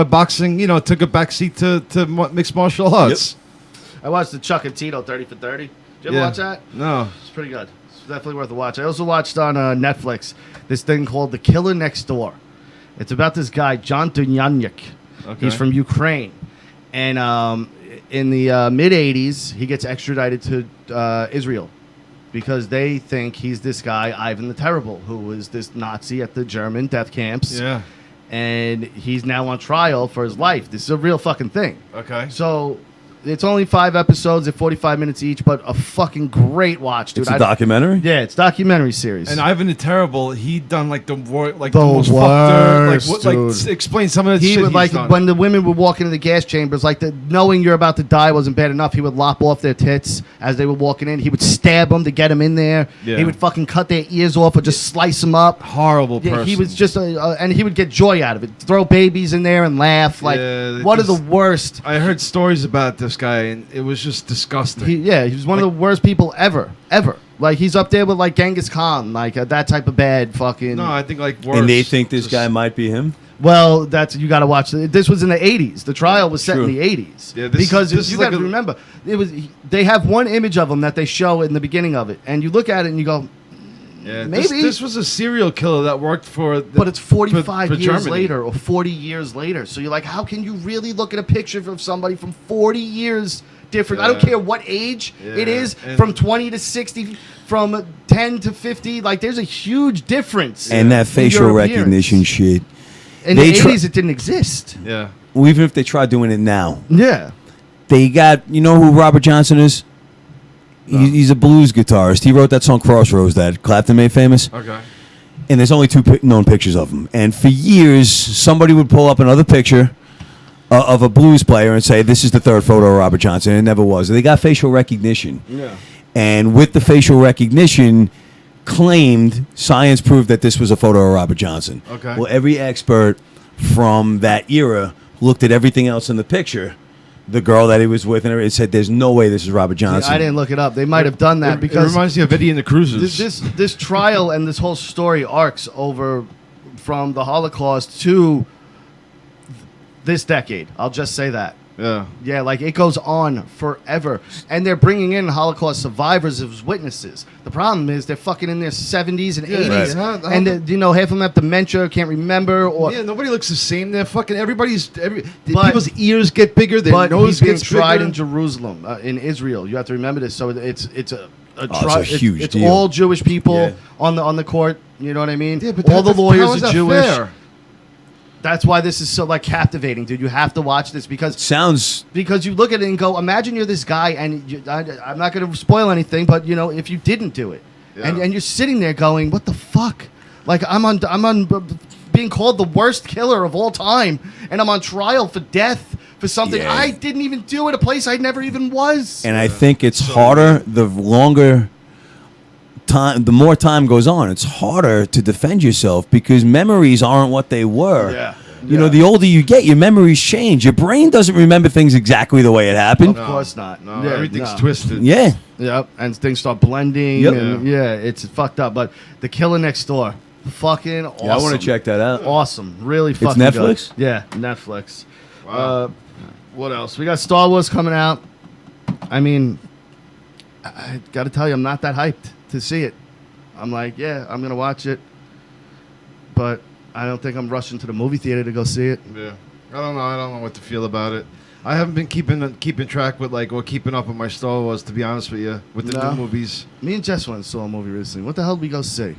boxing took a backseat to mixed martial arts. I watched the Chuck and Tito 30 for 30. Did you ever watch that? No. It's pretty good. It's definitely worth a watch. I also watched on Netflix this thing called The Killer Next Door. It's about this guy, John Dunyanyuk. Okay. He's from Ukraine. And in the mid-'80s, he gets extradited to Israel because they think he's this guy, Ivan the Terrible, who was this Nazi at the German death camps. Yeah. And he's now on trial for his life. This is a real fucking thing. Okay. So it's only 5 episodes at 45 minutes each, but a fucking great watch, dude. It's a documentary? Yeah, it's a documentary series. And Ivan the Terrible, he done like the The most fucked up, worst, dude. explain some of the He shit would, he's like, done. when the women would walk into the gas chambers, like, knowing you're about to die wasn't bad enough, he would lop off their tits as they were walking in. He would stab them to get them in there. Yeah. He would fucking cut their ears off or just slice them up. Horrible Yeah, person. he was just and he would get joy out of it. Throw babies in there and laugh. Like, Yeah, one of the just- worst. I heard stories about this guy, and it was just disgusting. He was one of the worst people ever. Like, he's up there with, like, Genghis Khan, like, that type of bad fucking... no, I think like worse. And they think this Just- guy might be him? Well, you got to watch. This was in the 80s. The trial was set True. in the 80s. Yeah, because this you is got to like a- remember, they have one image of him that they show in the beginning of it, and you look at it and you go, Yeah, maybe. this was a serial killer that worked for. but it's 45 for years Germany. later or 40 years later. So you're like, how can you really look at a picture of somebody from 40 years different? I don't Yeah. care what age it Yeah, is, and- from 20 to 60, from 10 to 50. Like, there's a huge difference. And that in facial your appearance. recognition shit. In they the try- 80s, it didn't exist. Yeah. Well, even if they try doing it now, Yeah. they got, you know who Robert Johnson is? He's a blues guitarist. He wrote that song Crossroads that Clapton made famous. Okay. And there's only 2 known pictures of him. And for years, somebody would pull up another picture of a blues player and say, this is the third photo of Robert Johnson. And it never was. They got facial recognition. Yeah. And with the facial recognition, claimed science proved that this was a photo of Robert Johnson. Okay. Well, every expert from that era looked at everything else in the picture, the girl that he was with, and it said, "There's no way this is Robert Johnson." I didn't look it up. They might have done that It because reminds me of Eddie and the Cruisers. this trial and this whole story arcs over from the Holocaust to this decade. I'll just say that. Yeah. Yeah, like, it goes on forever. And they're bringing in Holocaust survivors as witnesses. The problem is they're fucking in their 70s and 80s. Right. How- And, half of them have dementia, can't remember. Or Yeah, nobody looks the same. They're fucking But- people's ears get bigger, their But nose he's being gets tried bigger. in Jerusalem, in Israel. You have to remember this. So it's a it's a huge it's deal. all Jewish people Yeah. on the court. You know what I mean? Yeah, but all the how lawyers is are that Jewish. fair? That's why this is so, like, captivating, dude. You have to watch this because you look at it and go, imagine you're this guy, and I'm not going to spoil anything, but if you didn't do it, and you're sitting there going, what the fuck? Like, I'm on being called the worst killer of all time, and I'm on trial for death for something Yeah. I didn't even do at a place I never even was. And I think it's harder the longer time, the more time goes on. It's harder to defend yourself because memories aren't what they were. Yeah. You know, the older you get, your memories change. Your brain doesn't remember things exactly the way it happened. Of course not. No, Yeah, everything's no. twisted. Yeah. Yep, and things start blending. Yep. And it's fucked up. But The Killer Next Door, fucking awesome. Yeah, I want to check that out. Awesome, really fucking Netflix? good. Yeah, Netflix. Wow. What else? We got Star Wars coming out. I mean, I got to tell you, I'm not that hyped to see it. I'm like, yeah, I'm gonna watch it, but I don't think I'm rushing to the movie theater to go see it. Yeah. I don't know what to feel about it. I haven't been keeping track with or keeping up with my Star Wars, to be honest with you, with the No. new movies. Me and Jess went and saw a movie recently. What the hell did we go see?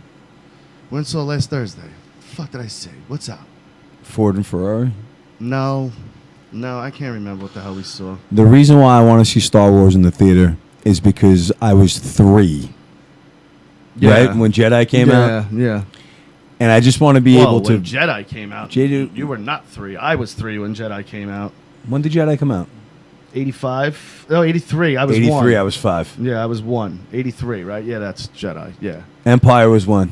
Went and saw last Thursday. The fuck did I see? What's out? Ford and Ferrari. No, I can't remember what the hell we saw. The reason why I want to see Star Wars in the theater is because I was 3. Right? When Jedi came out. Yeah. And I just want to be able to. When Jedi came out. You were not 3. I was 3 when Jedi came out. When did Jedi come out? 85? No, 83. I was 83, 1. I was 5. Yeah, I was 1. 83, right? Yeah, that's Jedi. Yeah. Empire was 1.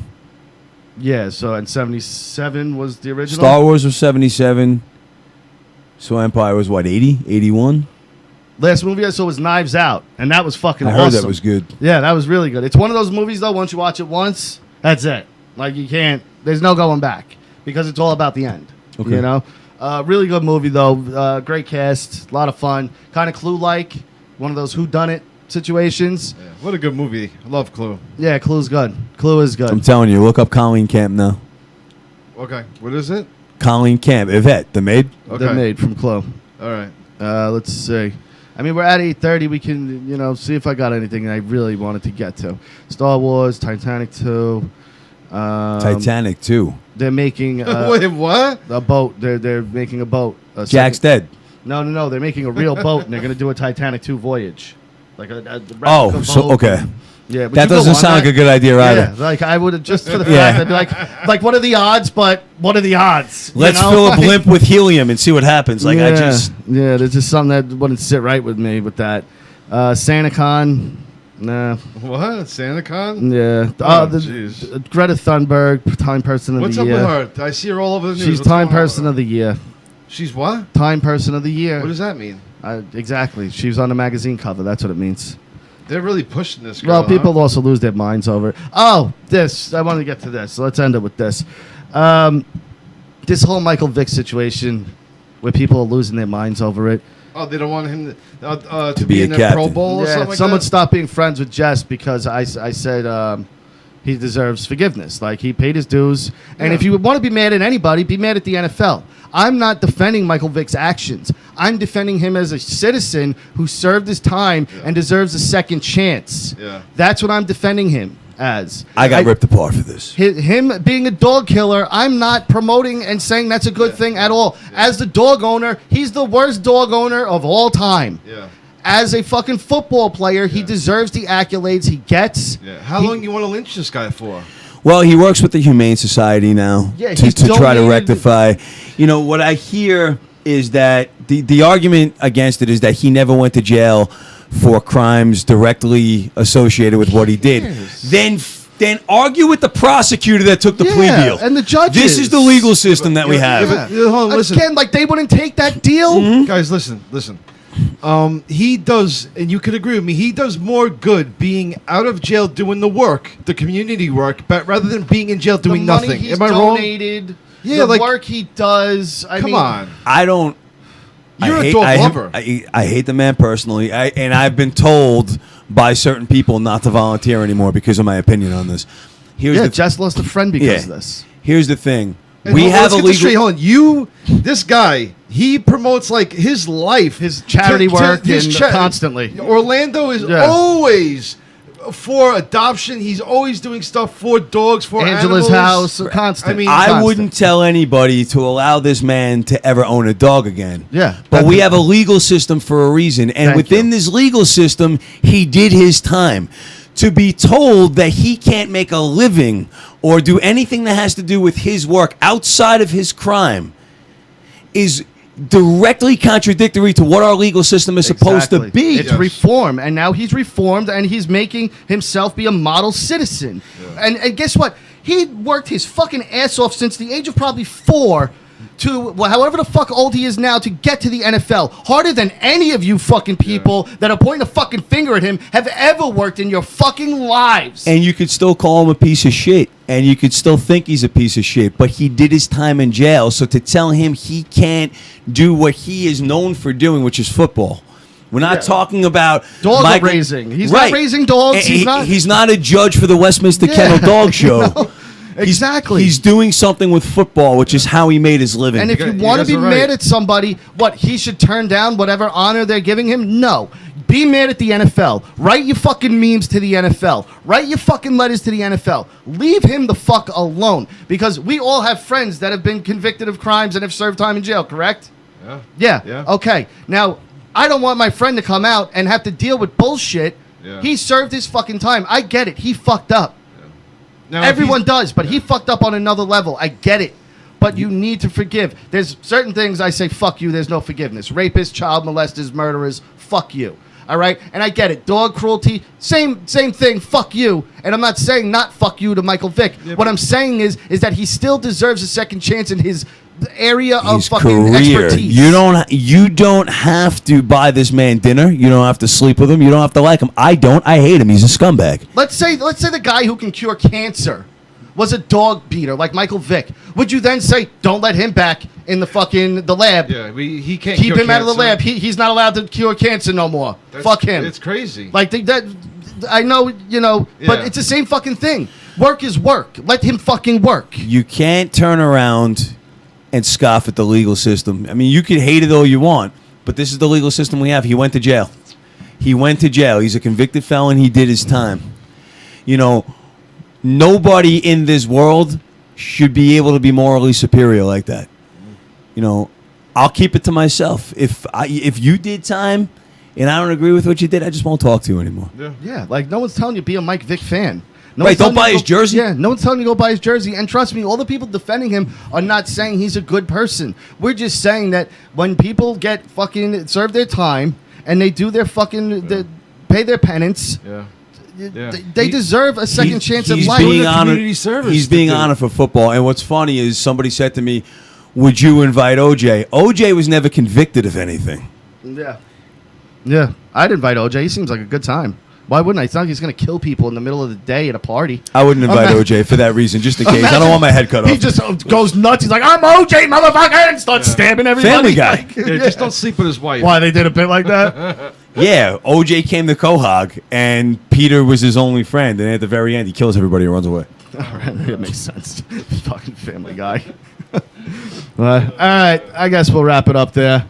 Yeah, so and 77 was the original? Star Wars was 77. So Empire was what, 80? 81? Last movie I saw was Knives Out, and that was fucking I awesome. heard that was good. Yeah, that was really good. It's one of those movies, though, once you watch it once, that's it. Like, you can't, there's no going back, because it's all about the end. Okay. You know? Really good movie, though. Great cast, a lot of fun. Kind of Clue-like, one of those whodunit situations. Yeah, what a good movie. I love Clue. Yeah, Clue's good. Clue is good. I'm telling you, look up Colleen Camp now. Okay, what is it? Colleen Camp, Yvette, the maid. Okay. They're made from Clue. All right. Let's see. I mean, we're at 8:30. We can, see if I got anything I really wanted to get to. Star Wars, Titanic 2. Titanic 2. They're making Wait, what? a boat. They're making a boat. Jack's dead. No. They're making a real boat, and they're going to do a Titanic 2 voyage. Like a Oh, replica so boat. okay. Yeah, but That you go doesn't on sound like that. a good idea either. Yeah, like I would have just for the Yeah. fact I'd be like, what are the odds? But what are the odds? You Let's know? fill a Like- blimp with helium and see what happens. Like yeah, I just there's just something that wouldn't sit right with me with that. SantaCon, nah, What? SantaCon? yeah. Oh, The jeez. Greta Thunberg, Time Person of What's the up Year. with her? I see her all over the news. She's What's Time going on with Person her? of the Year. She's what? Time Person of the Year. What does that mean? Exactly. She was on the magazine cover. That's what it means. They're really pushing this girl. Well, people huh? also lose their minds over it. Oh, this. I want to get to this. So let's end it with this. This whole Michael Vick situation where people are losing their minds over it. Oh, they don't want him to be be a in the Pro captain. Bowl or something like someone that? stopped being friends with Jess because I said he deserves forgiveness. Like, he paid his dues. And Yeah. if you want to be mad at anybody, be mad at the NFL. I'm not defending Michael Vick's actions. I'm defending him as a citizen who served his time and deserves a second chance. Yeah. That's what I'm defending him as. I got ripped apart for this. Him being a dog killer, I'm not promoting and saying that's a good thing at all. As the dog owner, he's the worst dog owner of all time. Yeah. As a fucking football player, he deserves the accolades he gets. Yeah. How long you want to lynch this guy for? Well, he works with the Humane Society now Yeah, to he's try to donated- rectify. You know, what I hear is that the argument against it is that he never went to jail for crimes directly associated with what he did. Then argue with the prosecutor that took the plea Yeah, deal. and the judges. This is the legal system that we have. Yeah, but, hold on, listen. Again, like they wouldn't take that deal. Guys, listen. He does, and you could agree with me, he does more good being out of jail doing the work, the community work, but rather than being in jail doing the money nothing. he's Am I wrong? donated, Yeah, the like- work he does. I Come mean, on. I don't. You're I a hate, dog I, lover. I hate the man personally, and I've been told by certain people not to volunteer anymore because of my opinion on this. Here's Yeah, the Jess lost a friend because of this. Here's the thing: And we hold on, have let's a get this straight. legal. Hold on. This guy, he promotes like his life, His charity work his and constantly. Orlando is Yeah. always for adoption. He's always doing stuff for dogs, for Angela's animals. house, constant. I mean, I constant. wouldn't tell anybody to allow this man to ever own a dog again. Yeah, But that- we have a legal system for a reason. And Thank within you. this legal system, he did his time. To be told that he can't make a living or do anything that has to do with his work outside of his crime is directly contradictory to what our legal system is supposed to Exactly. be. It's reform, and now he's reformed, and he's making himself be a model citizen. And guess what? He worked his fucking ass off since the age of probably 4 to however the fuck old he is now to get to the NFL. Harder than any of you fucking people that are pointing a fucking finger at him have ever worked in your fucking lives. And you could still call him a piece of shit. And you could still think he's a piece of shit. But he did his time in jail. So to tell him he can't do what he is known for doing, which is football. We're not talking about Dog raising. He's not raising dogs. He's not a judge for the Westminster Kennel Dog Show. know? Exactly. He's doing something with football, which is how he made his living. And if you want to be mad at somebody, what, he should turn down whatever honor they're giving him? No. Be mad at the NFL. Write your fucking memes to the NFL. Write your fucking letters to the NFL. Leave him the fuck alone. Because we all have friends that have been convicted of crimes and have served time in jail, correct? Yeah. Yeah. Okay. Now, I don't want my friend to come out and have to deal with bullshit Yeah. He served his fucking time. I get it. He fucked up. Now, if Everyone he's- does, but he fucked up on another level. I get it. But you need to forgive. There's certain things I say, fuck you, there's no forgiveness. Rapists, child molesters, murderers, fuck you. All right? And I get it. Dog cruelty, same thing, fuck you. And I'm not saying not fuck you to Michael Vick. What I'm saying is that he still deserves a second chance in his area of His fucking career. expertise. You don't have to buy this man dinner. You don't have to sleep with him. You don't have to like him. I don't. I hate him. He's a scumbag. Let's say the guy who can cure cancer was a dog beater like Michael Vick. Would you then say, don't let him back in the lab? Yeah, he can't Keep cure him out of the cancer. lab. He's not allowed to cure cancer no more. Fuck him. It's crazy. Like that. I know, but Yeah. it's the same fucking thing. Work is work. Let him fucking work. You can't turn around and scoff at the legal system. I mean, you can hate it all you want, but this is the legal system we have. He went to jail. He's a convicted felon. He did his time. Nobody in this world should be able to be morally superior like that. I'll keep it to myself. If you did time and I don't agree with what you did, I just won't talk to you anymore. Yeah, like no one's telling you be a Mike Vick fan. No Right, one's don't telling you buy to his jersey? Yeah, no one's telling you to go buy his jersey. And trust me, all the people defending him are not saying he's a good person. We're just saying that when people get fucking serve their time and they do their fucking pay their penance, they deserve a second chance at life. Being Doing honored, community service he's to being do. honored for football. And what's funny is somebody said to me, "Would you invite OJ?" OJ was never convicted of anything. Yeah, I'd invite OJ. He seems like a good time. Why wouldn't I? It's not like he's going to kill people in the middle of the day at a party. I wouldn't invite OJ for that reason, just in case. I don't want my head cut off. He just goes nuts. He's like, I'm OJ, motherfucker, and starts stabbing everybody. Family Guy. Like, Just don't sleep with his wife. Why they did a bit like that? Yeah, OJ came to Quahog, and Peter was his only friend. And at the very end, he kills everybody and runs away. All right, that makes sense. Fucking Family Guy. All right, I guess we'll wrap it up there.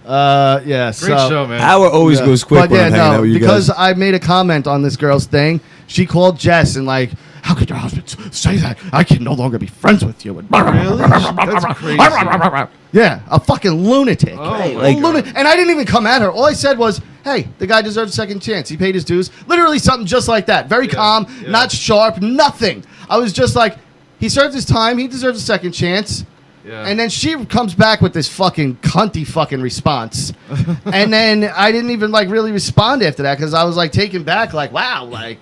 Great show, man. Hour always goes quick But when yeah, I'm hanging out with you because guys. I made a comment on this girl's thing. She called Jess and like, how could your husband say that? I can no longer be friends with you. And Really? That's crazy. yeah, a fucking lunatic. Oh, my Like, God. and I didn't even come at her. All I said was, hey, the guy deserves a second chance. He paid his dues. Literally something just like that. Very calm, yeah. not sharp, nothing. I was just like, he served his time. He deserves a second chance. Yeah. And then she comes back with this fucking cunty fucking response. And then I didn't even like really respond after that because I was like taken back, like, wow, like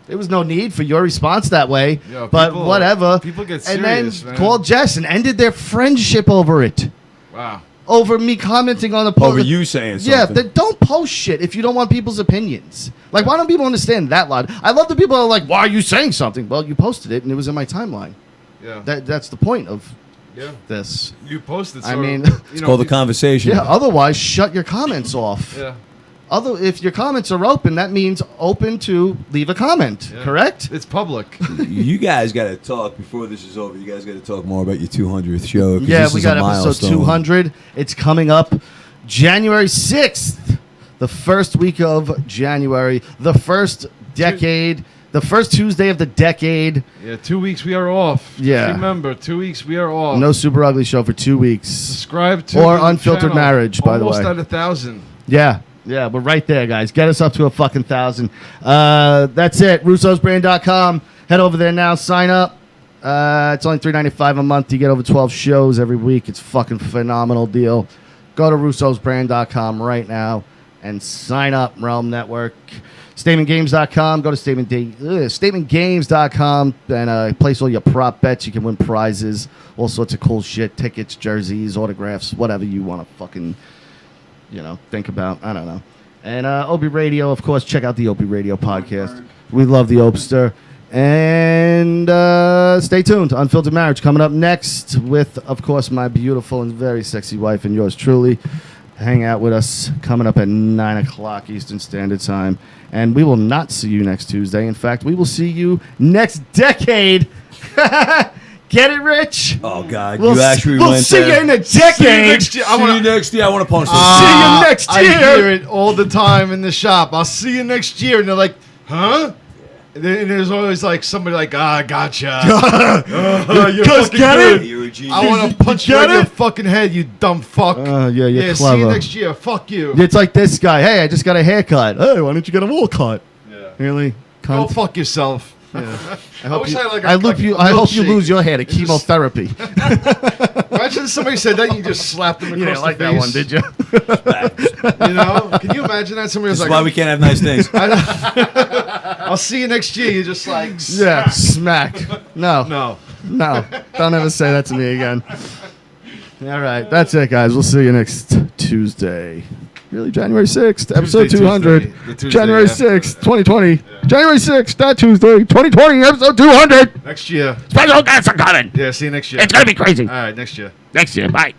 there was no need for your response that way. Yeah, but people- whatever. people get and serious, then man. called Jess and ended their friendship over it. Wow. Over me commenting on the post. Over you saying Yeah, something. don't post shit if you don't want people's opinions. Like, why don't people understand that lot? I love the people who are like, why are you saying something? Well, you posted it and it was in my timeline. Yeah. That's the point of Yeah. this. You posted. I so, mean, It's called the conversation. Yeah, otherwise, shut your comments off. Yeah. If your comments are open, that means open to leave a comment, Yeah. correct? It's public. You guys got to talk before this is over. You guys got to talk more about your 200th show. 'cause Yeah, this we is got a episode milestone. 200. It's coming up January 6th, the first week of January, the first decade, the first Tuesday of the decade. Yeah, 2 weeks we are off. Just Yeah. remember, 2 weeks we are off. No Super Ugly Show for 2 weeks. Subscribe to Or the Unfiltered channel. Marriage, by the Almost way. at 1,000. Yeah, we're right there, guys. Get us up to a fucking 1,000. That's it. Russo'sBrand.com. Head over there now. Sign up. It's only $3.95 a month. You get over 12 shows every week. It's a fucking phenomenal deal. Go to Russo'sBrand.com right now and sign up. Realm Network. StatementGames.com. Go to StatementGames.com and place all your prop bets. You can win prizes, all sorts of cool shit, tickets, jerseys, autographs, whatever you want to fucking think about. I don't know. And Opie Radio, of course, check out the Opie Radio podcast. We love the Opster. And stay tuned. Unfiltered Marriage coming up next with, of course, my beautiful and very sexy wife and yours truly. Hang out with us coming up at 9 o'clock Eastern Standard Time. And we will not see you next Tuesday. In fact, we will see you next decade. Get it, Rich? Oh, God. We'll you actually we'll went see there. you in the decade. See you next year. I want to punch this. See you next I year. hear it all the time in the shop. I'll see you next year. And they're like, huh? And there's always like somebody like, gotcha. You're Just fucking get good. it? You're a genius. I want to punch you Get in your it? fucking head, you dumb fuck. Yeah, you're yeah, see clever. you next year. Fuck you. It's like this guy. Hey, I just got a haircut. Hey, why don't you get a wool cut? Really? Go Cunt. fuck yourself. I I wish you, I had, like, I hope a you. I hope you milkshake. lose your hair to It's just- chemotherapy. Imagine if somebody said that, you just slapped them across You didn't like the that face. one, did you? You know? Can you imagine that? Somebody was That's like, why we can't have nice things. I'll see you next year. You're just like, Yeah, smack. No, no. don't ever say that to me again. All right, that's it, guys. We'll see you next Tuesday. Really, January 6th, episode Tuesday, 200. the Tuesday January after. 6th, 2020. January 6th, that Tuesday, 2020, episode 200. Next year. Special guests are coming. Yeah, see you next year. It's going to be crazy. All right, next year. Next year. Bye.